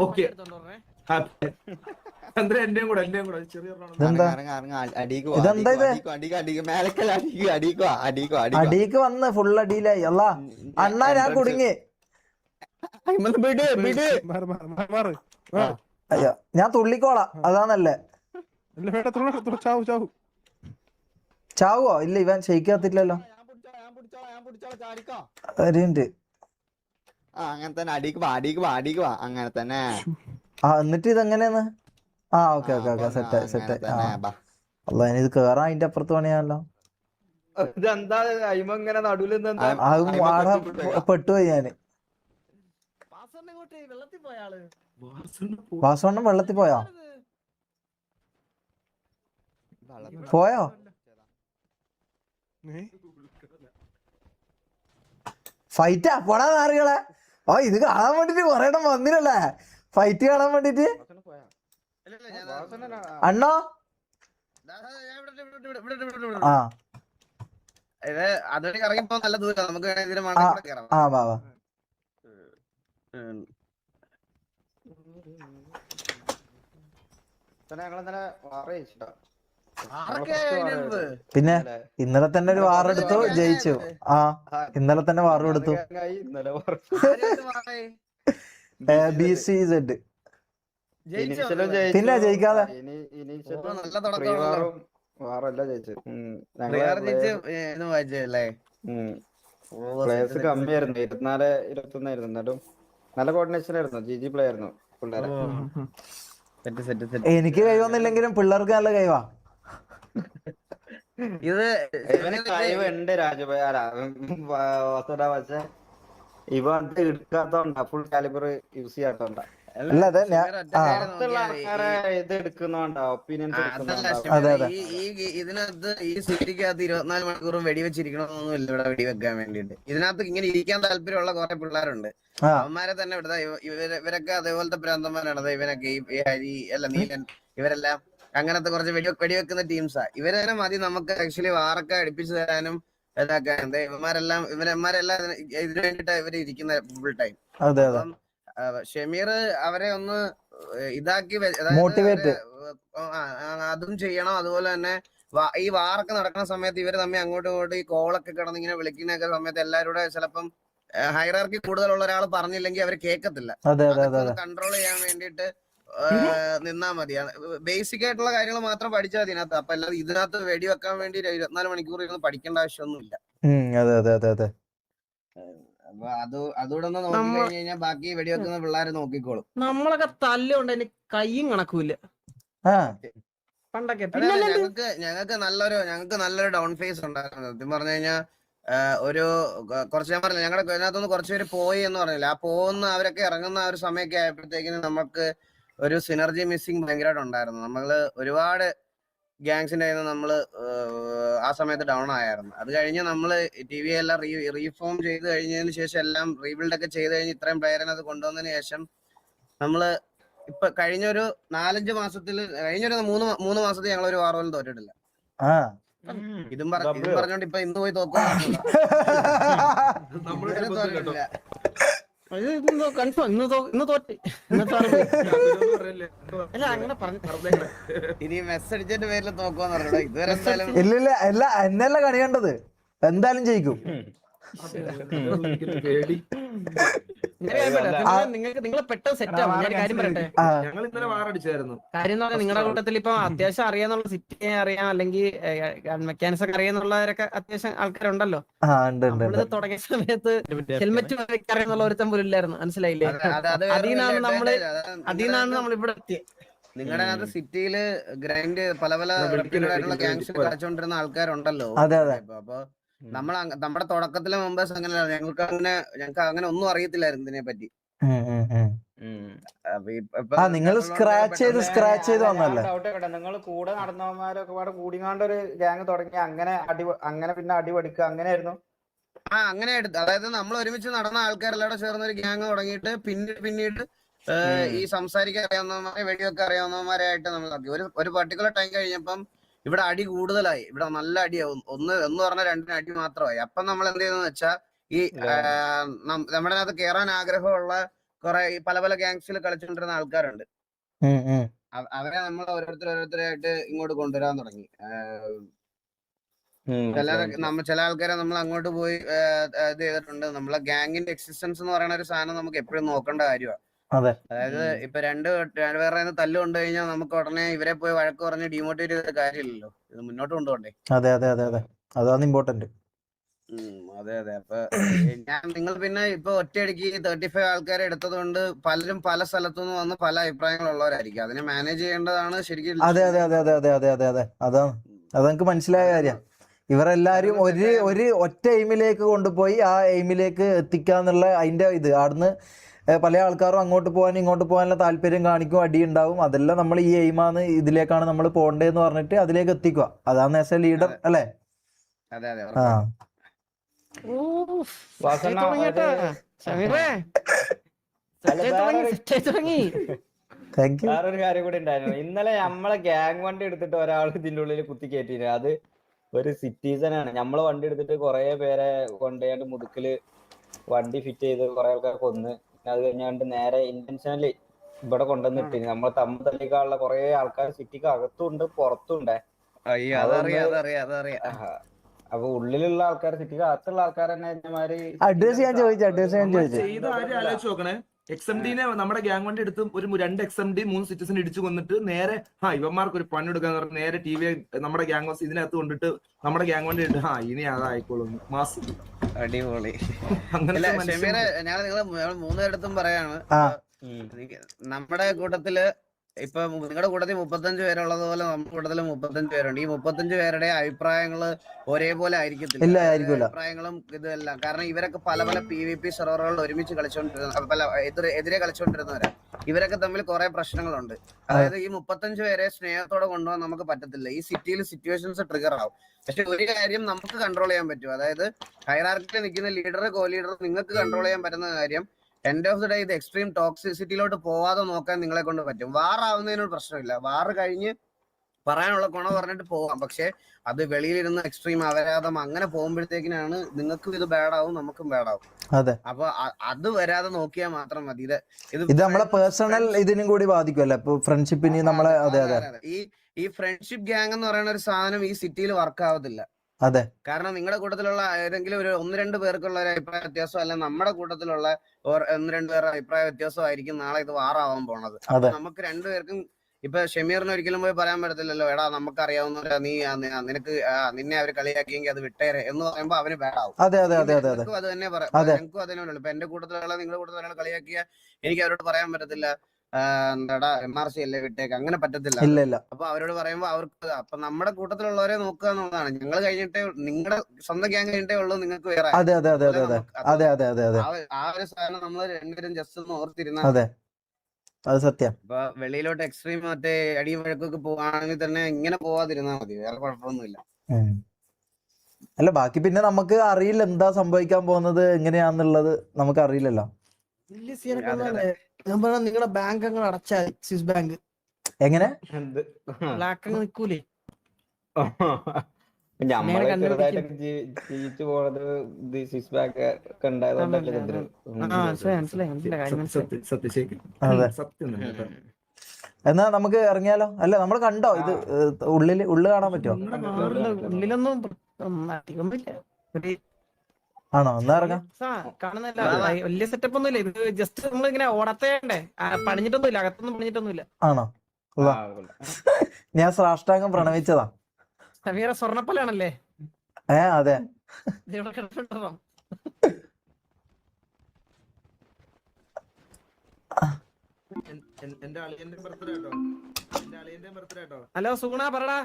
ഓക്കെ ചന്ദ്ര എന്റെയും കൂടെ ചെറിയ അടിക്ക് വന്ന് ഫുൾ അടിയിലായി. അല്ല അണ്ണാ ഞാൻ കുടുങ്ങി. അയ്യോ ഞാൻ തുള്ളിക്കോളാം അതാന്നല്ലേ? ചാവോ? ഇല്ല ഇവൻ ഷെയ്ക്കാത്തില്ലല്ലോ. അങ്ങനെ തന്നെ അടിക്ക് വാ അങ്ങനെ തന്നെ. എന്നിട്ട് ഇതെങ്ങനെയാന്ന്? Okay okay okay set set. അല്ല ഇനി ഇത് കേറാൻ അതിന്റെ അപ്പുറത്ത് പണിയാണല്ലോ. ഇതെന്താ ഇങ്ങനെ നടുവിൽ പെട്ടുപോയി ഞാന്. വെള്ളത്തിൽ പോയ ആള് വാസവണ്ണം വെള്ളത്തിൽ പോയോ? ഫൈറ്റാ പോടാ നാറികളെ. ഇത് കാണാൻ വേണ്ടിട്ട് കൊറേണം വന്നില്ലല്ലേ? ഫൈറ്റ് കാണാൻ വേണ്ടിട്ട്. അണ്ണോ അതുവഴി ഇറങ്ങിപ്പോ നല്ല ദൂരം നമുക്ക് വാ വാ. പിന്നെ ഇന്നലെ തന്നെ ഒരു വാറെടുത്തു ജയിച്ചു. ഇന്നലെ തന്നെ വാറെടുത്തു. BCZ പിന്നെ ജയിക്കാതെ പ്ലേയേഴ്സ് കമ്മിയായിരുന്നു. 24, 21 എന്നാലും നല്ല കോർഡിനേഷൻ ആയിരുന്നു. GG പ്ലേ ആയിരുന്നു പിള്ളേരെ. എനിക്ക് കഴിവൊന്നുമില്ലെങ്കിലും പിള്ളേർക്ക് നല്ല കഴിവാ. കഴിവുണ്ട് രാജുഭായ. പക്ഷെ ഇവ എടുക്കാത്തോണ്ടാ, ഫുൾ കാലിബർ യൂസ് ചെയ്യാത്തോണ്ടാ. ഇതിനകത്ത് ഈ സിറ്റിക്കകത്ത് 24 മണിക്കൂറും വെടിവെച്ചിരിക്കണമെന്നൊന്നും ഇല്ല. ഇവിടെ വെടിവെക്കാൻ വേണ്ടിട്ട് ഇതിനകത്ത് ഇങ്ങനെ ഇരിക്കാൻ താല്പര്യമുള്ള കുറെ പിള്ളേരുണ്ട്. അവന്മാരെ തന്നെ ഇവിടുത്തെ ഇവരൊക്കെ അതേപോലത്തെ പ്രാന്തന്മാരാണ്. ഇവനൊക്കെ ഈ ഹരി അല്ല നീലൻ ഇവരെല്ലാം അങ്ങനത്തെ കുറച്ച് വെടിവെക്കുന്ന ടീംസാ. ഇവരെ തന്നെ മതി നമുക്ക് ആക്ച്വലി വാറൊക്കെ അടുപ്പിച്ചു തരാനും ഇതാക്കാൻ. ഇവന്മാരെല്ലാം ഇതിനു വേണ്ടിട്ടാ ഇവര് ഇരിക്കുന്ന ഫുൾ ടൈം. അപ്പം ഷമീർ അവരെ ഒന്ന് ഇതാക്കി അതും ചെയ്യണം. അതുപോലെ തന്നെ ഈ വാറൊക്കെ നടക്കുന്ന സമയത്ത് ഇവര് തമ്മിൽ അങ്ങോട്ടും ഇങ്ങോട്ടും ഈ കോളൊക്കെ കിടന്ന് ഇങ്ങനെ വിളിക്കുന്നൊക്കെ സമയത്ത് എല്ലാവരുടെ ചിലപ്പം ഹൈറാർക്കി കൂടുതലുള്ള ഒരാൾ പറഞ്ഞില്ലെങ്കിൽ അവര് കേൾക്കത്തില്ല. കൺട്രോൾ ചെയ്യാൻ വേണ്ടിയിട്ട് നിന്നാ മതി. ബേസിക് ആയിട്ടുള്ള കാര്യങ്ങൾ മാത്രം പഠിച്ചാൽ മതി ഇതിനകത്ത്. അപ്പൊ അല്ലാതെ ഇതിനകത്ത് വെടിവെക്കാൻ വേണ്ടി 24 മണിക്കൂർ ഇരുന്ന് പഠിക്കേണ്ട ആവശ്യമൊന്നുമില്ല. അപ്പൊ അതുകൂടെ ഒന്ന് നോക്കി കഴിഞ്ഞു കഴിഞ്ഞാൽ ബാക്കി വെടിവെക്കുന്ന പിള്ളേരെ നോക്കിക്കോളും. നമ്മളൊക്കെ തല്ലുകൊണ്ട് അതിന് കയ്യും കണക്കൂല. പണ്ടൊക്കെ അതെ, പിന്നെ ഞങ്ങൾക്ക് നല്ലൊരു ഡൗൺ ഫേസ് ഉണ്ടായിരുന്നു. സത്യം പറഞ്ഞു കഴിഞ്ഞാൽ ഒരു കുറച്ച് ഞാൻ പറഞ്ഞില്ല, ഞങ്ങളുടെ ഇതിനകത്തുനിന്ന് കുറച്ച് പേര് പോയി എന്ന് പറഞ്ഞില്ല. ആ പോകുന്ന അവരൊക്കെ ഇറങ്ങുന്ന ആ ഒരു സമയമൊക്കെ ആയപ്പോഴത്തേക്കിന് നമുക്ക് ഒരു സിനർജി മിസ്സിങ് ഭയങ്കരമായിട്ട് ഉണ്ടായിരുന്നു. നമ്മള് ഒരുപാട് ഗ്യാങ്സിന്റെ കയ്യിൽ നിന്ന് നമ്മള് ആ സമയത്ത് ഡൗൺ ആയിരുന്നു. അത് കഴിഞ്ഞ് നമ്മള് TV എല്ലാം റീഫോം ചെയ്ത് കഴിഞ്ഞതിന് ശേഷം എല്ലാം റീബിൽഡ് ഒക്കെ ചെയ്ത് കഴിഞ്ഞ് ഇത്രയും പ്ലെയറിനെ അത് കൊണ്ടുവന്നതിന് ശേഷം നമ്മള് ഇപ്പൊ കഴിഞ്ഞൊരു 4-5 മാസത്തിൽ കഴിഞ്ഞൊരു മൂന്ന് മാസത്തിൽ ഞങ്ങൾ ഒരു വാറോലും തോറ്റിട്ടില്ല. ആ ഇതും പറഞ്ഞോണ്ട് ഇപ്പൊ ഇന്ന് പോയി തോക്കുന്നില്ല. കൺഫേം ഇന്ന് തോറ്റ് അല്ല അങ്ങനെ പറഞ്ഞു. ഇനി മെസ്സ് അടിച്ചതിന്റെ പേരിൽ തോക്കുവാന്ന് പറഞ്ഞോ. ഇതുവരെ എന്തായാലും ഇല്ലില്ല എന്നല്ല കണി കണ്ടത്, എന്തായാലും ജയിക്കും. നിങ്ങൾക്ക് നിങ്ങളെ പെട്ടെന്ന് സെറ്റ് ആവും. ഞാൻ കാര്യം പറയട്ടെ, ഞങ്ങൾ ഇന്നലെ വാറടിച്ചായിരുന്നു. കാര്യം എന്ന് പറഞ്ഞാൽ നിങ്ങളുടെ കൂട്ടത്തിൽ ഇപ്പൊ അത്യാവശ്യം അറിയാന്നുള്ള സിറ്റിയെ അറിയാം, അല്ലെങ്കിൽ മെക്കാനിക്സ് ഒക്കെ അറിയാന്നുള്ളവരൊക്കെ അത്യാവശ്യം ആൾക്കാരുണ്ടല്ലോ. നമ്മളിത് തുടങ്ങിയ സമയത്ത് ഹെൽമെറ്റ് അറിയാന്നുള്ള ഒരുത്തം പോലും ഇല്ലായിരുന്നു, മനസ്സിലായില്ലേ? അതിന്നാണ് നമ്മൾ ഇവിടെ എത്തിയത്. നിങ്ങളുടെ അകത്ത് സിറ്റിയില് ഗ്രൈൻഡ് പല ആയിട്ടുള്ള ഗ്യാങ്സിൽ കളിച്ചോണ്ടിരുന്ന ആൾക്കാരുണ്ടല്ലോ. അപ്പൊ നമ്മുടെ തുടക്കത്തിലെ മെമ്പേഴ്സ് അങ്ങനെയാണ്. ഞങ്ങൾക്ക് അങ്ങനെ ഒന്നും അറിയത്തില്ലായിരുന്നു ഇതിനെ പറ്റി. നിങ്ങൾ സ്ക്രാച്ച് ചെയ്ത് വന്നല്ലേ? നിങ്ങൾ കൂടെ നടന്നവന്മാരൊക്കെ പാടെ കൂടിങ്ങാണ്ട് ഒരു ഗ്യാങ് തുടങ്ങി, അങ്ങനെ പിന്നെ അടി പഠിക്കുക അങ്ങനെയായിരുന്നു. അങ്ങനെ എടുത്ത്, അതായത് നമ്മൾ ഒരുമിച്ച് നടന്ന ആൾക്കാരെല്ലാം ചേർന്ന ഒരു ഗ്യാങ് തുടങ്ങിയിട്ട് പിന്നീട് ഈ സംസാരിക്കാൻ അറിയാവുന്നവന്മാരെ വെടിയൊക്കെ അറിയാവുന്നവന്മാരായിട്ട് നമ്മൾ ആക്കി. ഒരു പർട്ടിക്കുലർ ടൈം കഴിഞ്ഞപ്പം ഇവിടെ അടി കൂടുതലായി, ഇവിടെ നല്ല അടിയാവും. ഒന്ന് പറഞ്ഞ 2 അടി മാത്രമായി. അപ്പം നമ്മൾ എന്ത് ചെയ്തെന്ന് വെച്ചാൽ ഈ നമ്മുടെ അകത്ത് കയറാൻ ആഗ്രഹമുള്ള കുറെ പല ഗ്യാങ്സിൽ കളിച്ചുകൊണ്ടിരുന്ന ആൾക്കാരുണ്ട്. അവരെ നമ്മൾ ഓരോരുത്തരായിട്ട് ഇങ്ങോട്ട് കൊണ്ടുവരാൻ തുടങ്ങി. ചില ആൾക്കാരെ നമ്മൾ അങ്ങോട്ട് പോയി ഇത് ചെയ്തിട്ടുണ്ട്. നമ്മളെ ഗ്യാങ്ങിന്റെ എക്സിസ്റ്റൻസ് എന്ന് പറയുന്ന ഒരു സാധനം നമുക്ക് എപ്പോഴും നോക്കേണ്ട കാര്യമാണ്. അതായത് ഇപ്പൊ രണ്ടുപേരുടെ തല്ല് കൊണ്ടു കഴിഞ്ഞാൽ നമുക്ക് ഉടനെ ഇവരെ പോയി വഴക്ക് പറഞ്ഞ് ഡിമോട്ടിവേറ്റ് ചെയ്ത കാര്യമില്ലല്ലോ. ഇത് മുന്നോട്ട് കൊണ്ടുപോണ്ടേ? അതെ അതാണ് ഇമ്പോർട്ടന്റ്. അതെ. അപ്പൊ നിങ്ങൾ പിന്നെ ഇപ്പൊ ഒറ്റയടിക്ക് 35 ആൾക്കാരെ എടുത്തത് കൊണ്ട് പലരും പല സ്ഥലത്തുനിന്ന് വന്ന് പല അഭിപ്രായങ്ങളുള്ളവരായിരിക്കും. അതിനെ മാനേജ് ചെയ്യേണ്ടതാണ് ശരിക്കും. അതെ അതാണ് അതെനിക്ക് മനസ്സിലായ കാര്യം. ഇവരെല്ലാരും ഒരു ഒറ്റ എയിമിലേക്ക് കൊണ്ടുപോയി ആ എയിമിലേക്ക് എത്തിക്കാന്നുള്ള അതിന്റെ ഇത് അവിടുന്ന് പല ആൾക്കാരും അങ്ങോട്ട് പോകാനും ഇങ്ങോട്ട് പോകാനുള്ള താല്പര്യം കാണിക്കും, അടി ഉണ്ടാവും. അതെല്ലാം നമ്മൾ ഈ എയിമാണ്, ഇതിലേക്കാണ് നമ്മൾ പോകേണ്ടതെന്ന് പറഞ്ഞിട്ട് അതിലേക്ക് എത്തിക്കുക. അതാണ് ആസ് എ ലീഡർ അല്ലേ? ആ വേറൊരു കാര്യം കൂടി ഉണ്ടായിരുന്നു. ഇന്നലെ നമ്മളെ ഗ്യാങ് വണ്ടി എടുത്തിട്ട് ഒരാൾ ഇതിന്റെ ഉള്ളിൽ കുത്തി കയറ്റിന്. അത് ഒരു സിറ്റിസനാണ്. നമ്മള് വണ്ടി എടുത്തിട്ട് കുറെ പേരെ കൊണ്ടുപോയാണ്ട് മുതുക്കില് വണ്ടി ഫിറ്റ് ചെയ്ത് കുറെ ആൾക്കാരെ കൊന്ന്. അത് കഴിഞ്ഞാണ്ട് നേരെ ഇന്റൻഷനലി ഇവിടെ കൊണ്ടുവന്നിട്ട് നമ്മളെ തമ്മിൽ തല്ലിക്കാനുള്ള കുറെ ആൾക്കാർ സിറ്റിക്ക് അകത്തുണ്ട് പുറത്തുണ്ടേ. അപ്പൊ ഉള്ളിലുള്ള ആൾക്കാർ സിറ്റിക്ക് അകത്തുള്ള ആൾക്കാർ തന്നെ അഡ്വൈസ് ഞാൻ ചോദിച്ചു. ചെയ്ത ആരും ആലോചിച്ച് നോക്കണേ. XMD-നെ നമ്മുടെ ഗ്യാങ് വണ്ടി എടുത്ത് ഒരു 2 XMD 3 സിറ്റിസൺ ഇടിച്ചു കൊന്നിട്ട് നേരെ ഇവന്മാർക്ക് ഒരു പണി എടുക്കാന്ന് പറഞ്ഞ് നേരെ TV നമ്മുടെ ഗ്യാങ് ഹൗസ് ഇതിനകത്ത് കൊണ്ടിട്ട് നമ്മുടെ ഗ്യാങ് വണ്ടി ഇട്ട് ഇനി അതായിക്കോളും മാസ്. അടിപൊളി. ഞാൻ നിങ്ങള് 3 പേരടുത്തും പറയാണ്, നമ്മുടെ കൂട്ടത്തില് ഇപ്പൊ നിങ്ങളുടെ കൂട്ടത്തിൽ 35 പേരുള്ളത് പോലെ നമ്മുടെ കൂട്ടത്തില് 35 പേരുണ്ട്. ഈ 35 പേരുടെ അഭിപ്രായങ്ങള് ഒരേപോലെ ആയിരിക്കത്തില്ല. അഭിപ്രായങ്ങളും ഇതെല്ലാം. കാരണം ഇവരൊക്കെ പല PvP സെർവറുകളിൽ ഒരുമിച്ച് കളിച്ചോണ്ടിരുന്ന എതിരെ കളിച്ചോണ്ടിരുന്നവരാ. ഇവരൊക്കെ തമ്മിൽ കുറെ പ്രശ്നങ്ങളുണ്ട്. അതായത് ഈ 35 പേരെ സ്നേഹത്തോടെ കൊണ്ടുപോകാൻ നമുക്ക് പറ്റത്തില്ല. ഈ സിറ്റിയിൽ സിറ്റുവേഷൻസ് ട്രിഗർ ആവും. പക്ഷെ ഒരു കാര്യം നമുക്ക് കൺട്രോൾ ചെയ്യാൻ പറ്റും. അതായത് ഹൈറാർക്കിയിൽ നിൽക്കുന്ന ലീഡർ കോ ലീഡർ നിങ്ങൾക്ക് കൺട്രോൾ ചെയ്യാൻ പറ്റുന്ന കാര്യം എൻഡ് ഓഫ് ദി ഡേ ഇത് എക്സ്ട്രീം ടോക്സിസിറ്റിയിലോട്ട് പോവാതെ നോക്കാൻ നിങ്ങളെ കൊണ്ട് പറ്റും. വാർ ആവുന്നതിനൊരു പ്രശ്നമില്ല. വാർ കഴിഞ്ഞ് പറയാനുള്ള ഗുണ പറഞ്ഞിട്ട് പോവാം. പക്ഷെ അത് വെളിയിലിരുന്ന് എക്സ്ട്രീം അപരാധം അങ്ങനെ പോകുമ്പോഴത്തേക്കിനാണ് നിങ്ങൾക്കും ഇത് ബാഡാവും നമുക്കും ബാഡാവും. അപ്പൊ അത് വരാതെ നോക്കിയാൽ മാത്രം മതി. ഇത് നമ്മളെ പേഴ്സണൽ ഇതിനും കൂടി ബാധിക്കുമല്ലോ, ഫ്രണ്ട്ഷിപ്പിന് നമ്മളെ. ഈ ഫ്രണ്ട്ഷിപ്പ് ഗ്യാങ് എന്ന് പറയുന്ന ഒരു സാധനം ഈ സിറ്റിയിൽ വർക്ക് ആവത്തില്ല. കാരണം നിങ്ങളുടെ കൂട്ടത്തിലുള്ള ഏതെങ്കിലും ഒരു 1-2 പേർക്കുള്ള ഒരു അഭിപ്രായ വ്യത്യാസം, അല്ല നമ്മുടെ കൂട്ടത്തിലുള്ള 1-2 പേരുടെ അഭിപ്രായ വ്യത്യാസം ആയിരിക്കും നാളെ ഇത് വാറാവാൻ പോണത്. അപ്പൊ നമുക്ക് 2 പേർക്കും ഇപ്പൊ ഷമീറിന് ഒരിക്കലും പോയി പറയാൻ പറ്റത്തില്ലല്ലോ, എടാ നമുക്ക് അറിയാവുന്ന നീ നിനക്ക് നിന്നെ അവര് കളിയാക്കിയെങ്കിൽ അത് വിട്ടേരെ എന്ന് പറയുമ്പോ അവന് ബാഡാവും. അത് തന്നെ പറയാം. ഞങ്ങൾക്കും അതിനുള്ളൂ. ഇപ്പൊ എന്റെ കൂട്ടത്തിലുള്ള നിങ്ങളുടെ കൂട്ടത്തിലുള്ള കളിയാക്കിയ എനിക്ക് അവരോട് പറയാൻ പറ്റത്തില്ല, എന്താടാ MRC അല്ലേ വിട്ടേക്ക്, അങ്ങനെ പറ്റത്തില്ല. ഇല്ല ഇല്ല. അപ്പൊ അവരോട് പറയുമ്പോ അവർക്ക് അപ്പൊ നമ്മുടെ കൂട്ടത്തിലുള്ളവരെ നോക്കുക എന്നുള്ളതാണ്. ഞങ്ങൾ കഴിഞ്ഞിട്ടേ നിങ്ങളുടെ സ്വന്തം ഗ്യാങ് കഴിഞ്ഞിട്ടേ ഉള്ളൂ നിങ്ങൾക്ക് വേറെ. അതെ അതെ അതെ അതെ അതെ അതെ അതെ അതെ അതെ ആ ഒരു സാധനം നമ്മൾ രണ്ടുപേരും ജസ്റ്റ് ഒന്ന് ഓർത്തിരുന്നാൽ അതെ, അത് സത്യം. ഇപ്പൊ വെളിയിലോട്ട് എക്സ്ട്രീം മറ്റേ അടി വഴക്കൊക്കെ പോവാണെങ്കിൽ തന്നെ ഇങ്ങനെ പോവാതിരുന്നാൽ മതി, വേറെ കുഴപ്പമൊന്നുമില്ല. അല്ല ബാക്കി പിന്നെ നമുക്ക് അറിയില്ല എന്താ സംഭവിക്കാൻ പോകുന്നത് എങ്ങനെയാന്നുള്ളത് നമുക്ക് അറിയില്ലല്ലോ. വലിയ സീനൊക്കെ ഞാൻ പറഞ്ഞ നിങ്ങളുടെ ബാങ്ക് അങ്ങ് അടച്ചാൽ സ്വിസ് ബാങ്ക് എങ്ങനെ എന്ത് ബ്ലാക്ക് അങ്ങ് നിക്കൂലേ. ഞമ്മള് കണ്ടുപിടിക്കും. ചെറുതായിട്ടൊക്കെ ജീവിച്ചു പോണത് സ്വിസ് ബാങ്ക് ഒക്കെ ഉണ്ടായതുകൊണ്ടല്ലേ ചന്ദ്രൻ. അതെ. സത്യം തന്നെ കേട്ടോ. എന്നാ നമുക്ക് ഇറങ്ങിയാലോ? അല്ല നമ്മൾ കണ്ടോ ഇത് ഉള്ളു കാണാൻ പറ്റുമോ? ഉള്ളിലൊന്നും അധികമൊന്നുമില്ല. ഒരു ആണോ? എന്നാ ഇറങ്ങാം. കാണുന്നല്ല വലിയ സെറ്റപ്പ് ഒന്നുമില്ല. ഇത് ജസ്റ്റ് നമ്മൾ ഇങ്ങനെ ഓടത്തേണ്ടേ, പണിഞ്ഞിട്ടൊന്നുമില്ല, അകത്തൊന്നും പണിഞ്ഞിട്ടൊന്നുമില്ല. ആണോ? ഞാൻ സാഷ്ടാംഗം പ്രണമിച്ചതാ. സമീറ സ്വർണ്ണപ്പലാണല്ലേ? അതെ. ഇവിടെ കിടപ്പുണ്ടോ? എന്റെ അളിയന്റെ ബർത്ത്ഡേ കേട്ടോ, എന്റെ അളിയന്റെ ബർത്ത്ഡേ കേട്ടോ. ഹലോ സുഗുണ പറടാ.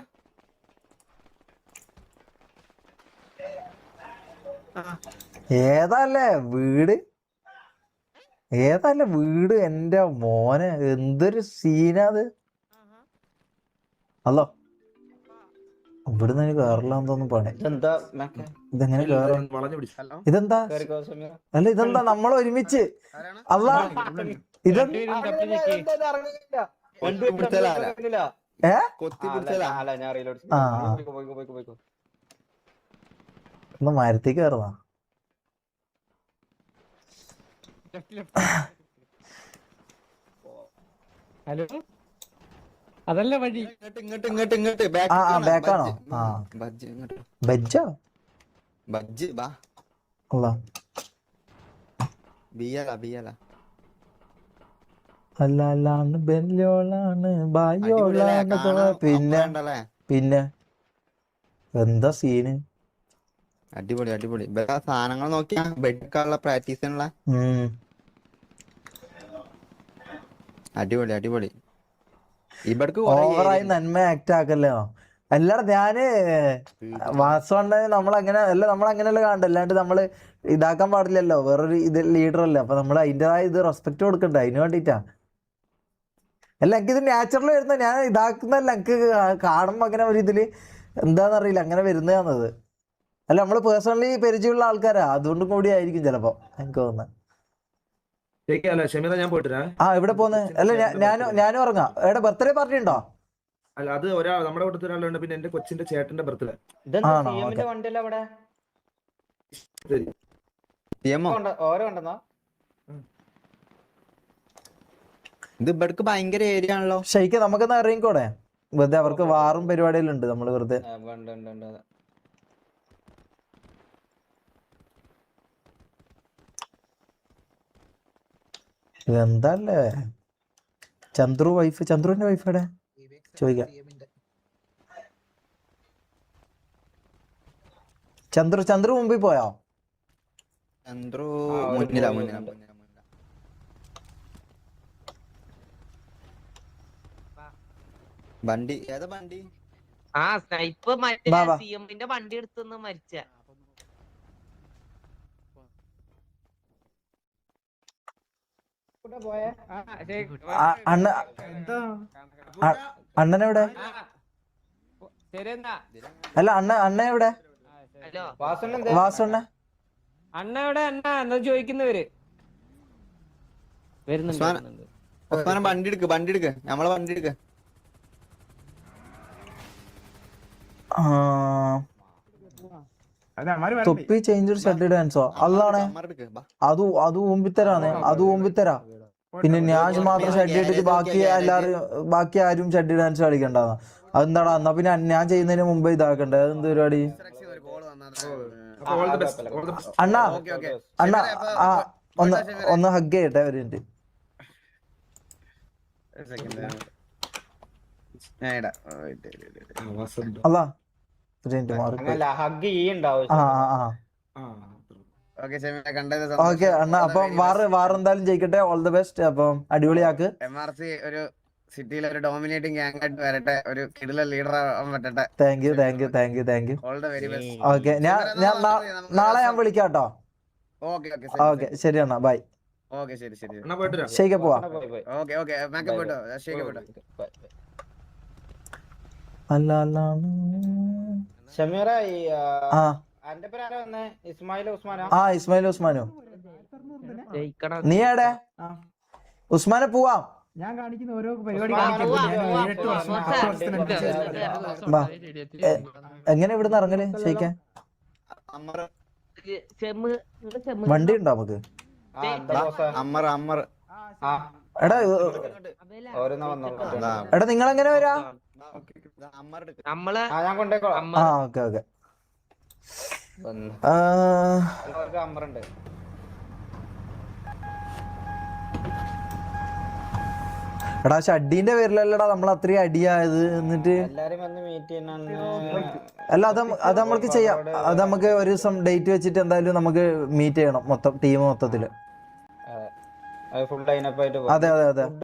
ഏതല്ലേ വീട്? ഏതല്ലേ വീട്? എന്റെ മോനെ എന്തൊരു സീനാത്. അല്ലോ ഇവിടുന്ന് എനിക്ക് കേറലാന്ന് തോന്നുന്നു പണി. ഇതെങ്ങനെ കേറും? ഇതെന്താ? അല്ല ഇതെന്താ നമ്മൾ ഒരുമിച്ച്? അല്ല ഇതെന്താ? ഒന്ന് മരത്തേക്ക് കയറുന്ന ഹലോ അതല്ല വഴി. ബാക്കാണോ? ബജ്ജോ? അല്ല അല്ലാണ്ട് ബെല്ലോളാണ് ബായോളാണ്. പിന്നെ എന്താ സീന്? അടിപൊളി അടിപൊളി. സാധനങ്ങൾ നോക്കിയാ ബെഡ്ക്കാനുള്ള പ്രാക്ടീസിനുള്ള അടിപൊളി അടിപൊളി. ഇവിടക്ക് ഓവറായി നന്മ ആക്ട് ആക്കല്ലോ. അല്ലാണ്ട് ഞാന് വാസവണ്ണ നമ്മളങ്ങനെ അല്ല, നമ്മളങ്ങനെയല്ല കാണണ്ട. അല്ലാണ്ട് നമ്മള് ഇതാക്കാൻ പാടില്ലല്ലോ, വേറൊരു ഇത് ലീഡർ അല്ലേ. അപ്പൊ നമ്മൾ അതിൻ്റെതായ ഇത് റെസ്പെക്ട് കൊടുക്കണ്ടേ, അതിന് വേണ്ടിട്ടാ. അല്ല എനിക്കിത് നാച്ചുറൽ വരുന്ന, ഞാൻ ഇതാക്കുന്നല്ല. എനിക്ക് കാണുമ്പോ അങ്ങനെ ഒരു ഇതില് എന്താന്നറിയില്ല അങ്ങനെ വരുന്നതാണത്. അല്ല നമ്മള് പേഴ്സണലി പരിചയമുള്ള ആൾക്കാരാ, അതുകൊണ്ടും കൂടി ആയിരിക്കും ചിലപ്പോ എനിക്ക് തോന്നുന്നത്. ഷമീറ ഞാൻ പോയിട്ടാ. ഇവിടെ പോന്നെ. അല്ല ഞാനും ഇറങ്ങാം. എവിടെ ബർത്ത്ഡേ പാർട്ടി ഉണ്ടോ? അല്ല അത് ഒരാൾ നമ്മുടെ കൂട്ടത്തിൽ ഒരാളുണ്ട്, പിന്നെ എന്റെ കൊച്ചിന്റെ ചേട്ടന്റെ ബർത്ത്ഡേ. വണ്ടിയല്ല അവിടെ ഓരോ ഉണ്ടെന്നാ. ഇത് ഇവിടക്ക് ഭയങ്കര ഏരിയ ആണല്ലോ. ഷെയ്ക്ക് നമുക്കെന്നാ ഇറങ്ങിക്കോടെ? വെറുതെ അവർക്ക് വാറും പരിപാടിയിലുണ്ട്. നമ്മള് വെറുതെ എന്താല്ലേ. ചന്ദ്രുവിന്റെ വൈഫ് എവിടെ ചോദിക്കാം. ചന്ദ്രു മുമ്പിൽ പോയോ? ചന്ദ്രു മുന്നിലാ. വണ്ടി ഏതാ വണ്ടി? ആ സ്നൈപ്പ് മറ്റേ സിഎമ്മിന്റെ വണ്ടി എടുത്തൊന്ന് മരിച്ച. അണ്ണനെവിടെ? അല്ല അണ്ണ എവിടെ? വാസണ്ണ അണ്ണ എവിടെ? അണ്ണ എന്താ ചോദിക്കുന്നവര് വരുന്നുണ്ട്. വണ്ടി എടുക്ക് നമ്മളെ വണ്ടി എടുക്ക്. തൊപ്പി ചേഞ്ച് ഷർട്ട് ഡാൻസോ? അല്ലാണേ അത് ഊമ്പിത്തരാണ്. അത് ഊമ്പിത്തരാ. പിന്നെ ഞാൻ മാത്രം ഷഡ് ഇട്ടിട്ട് ബാക്കി ആരും ഷഡ് ഡാൻസ് കളിക്കണ്ടാന്ന്. അതെന്താടാ? എന്നാ പിന്നെ ഞാൻ ചെയ്യുന്നതിന് മുമ്പ് ഇതാക്കണ്ടേ? അതെന്ത് പരിപാടി? അണ്ണാ ഒന്ന് ഹഗ് ചെയ്യട്ടെ ഒരു മിനിറ്റ്. അല്ല ഒരു മിനിറ്റ് മാറി. ഓക്കെ ഷെമീറെ കണ്ടത് ഓക്കെ അണ്ണ അപ്പം വാർ എന്തായാലും ജയിക്കട്ടെ. All the best. അപ്പം അടിപൊളിയാക്ക്. MRC ഒരു സിറ്റിയിലെ ഒരു ഡോമിനേറ്റിംഗ് ഗ്യാങ് ആയിട്ട് വരട്ടെ, ഒരു കിടില ലീഡർ ആവാൻ പറ്റട്ടെ. Thank you. All the very best. Okay ഞാൻ നാളെ ഞാൻ വിളിക്കാം കേട്ടോ. ഓക്കെ ഓക്കെ ശരി അണ്ണാ, ബൈ. ഓക്കെ ശരി എന്നാ പോയിട്ട് വരാം. ശരിക്കും പോവാ. ഓക്കെ മേക്കപ്പ് പോട്ടോ, ശരിക്കും പോട്ടോ. അല്ല ഷമീറ ഈ ആ എന്റെ പേര് ആരാ വന്നേ? ഇസ്മായിൽ ഉസ്മാനോ? ആ ഇസ്മായിൽ ഉസ്മാനോ. ജയിക്കണം. നീ എവിടെ? ഉസ്മാനെ പോവാം. ഞാൻ കാണിക്കുന്ന ഓരോ പരിപാടി ഉസ്മാൻ, കാണിക്കുമ്പോൾ ഞാൻ ഉസ്മാൻ, 7-8 വർഷം 10 വർഷത്തിനടുത്ത് വാ. എങ്ങനെ ഇവിടുന്ന് ഇറങ്ങല് ശരിക്കാൻ? വണ്ടി ഉണ്ടോ നമുക്ക്? എടാ എടാ നിങ്ങൾ എങ്ങനെ വരാ? നമ്മള് ഞാൻ കൊണ്ടേക്കോളാം. ആ ഓക്കെ അമ്മറുണ്ട്. എടാ ഷഡ്ഡീന്റെ പേരിലല്ലടാ നമ്മൾ അത്രയും അടിയായത്. എന്നിട്ട് എല്ലാരും വന്ന് മീറ്റ് ചെയ്യുന്ന അല്ല അത് നമ്മൾക്ക് ചെയ്യാം. അത് നമുക്ക് ഒരു ദിവസം ഡേറ്റ് വെച്ചിട്ട് എന്തായാലും നമുക്ക് മീറ്റ് ചെയ്യണം, മൊത്തം ടീം മൊത്തത്തില്. ഫുൾ ലൈനപ്പ് ആയിട്ട് അതെ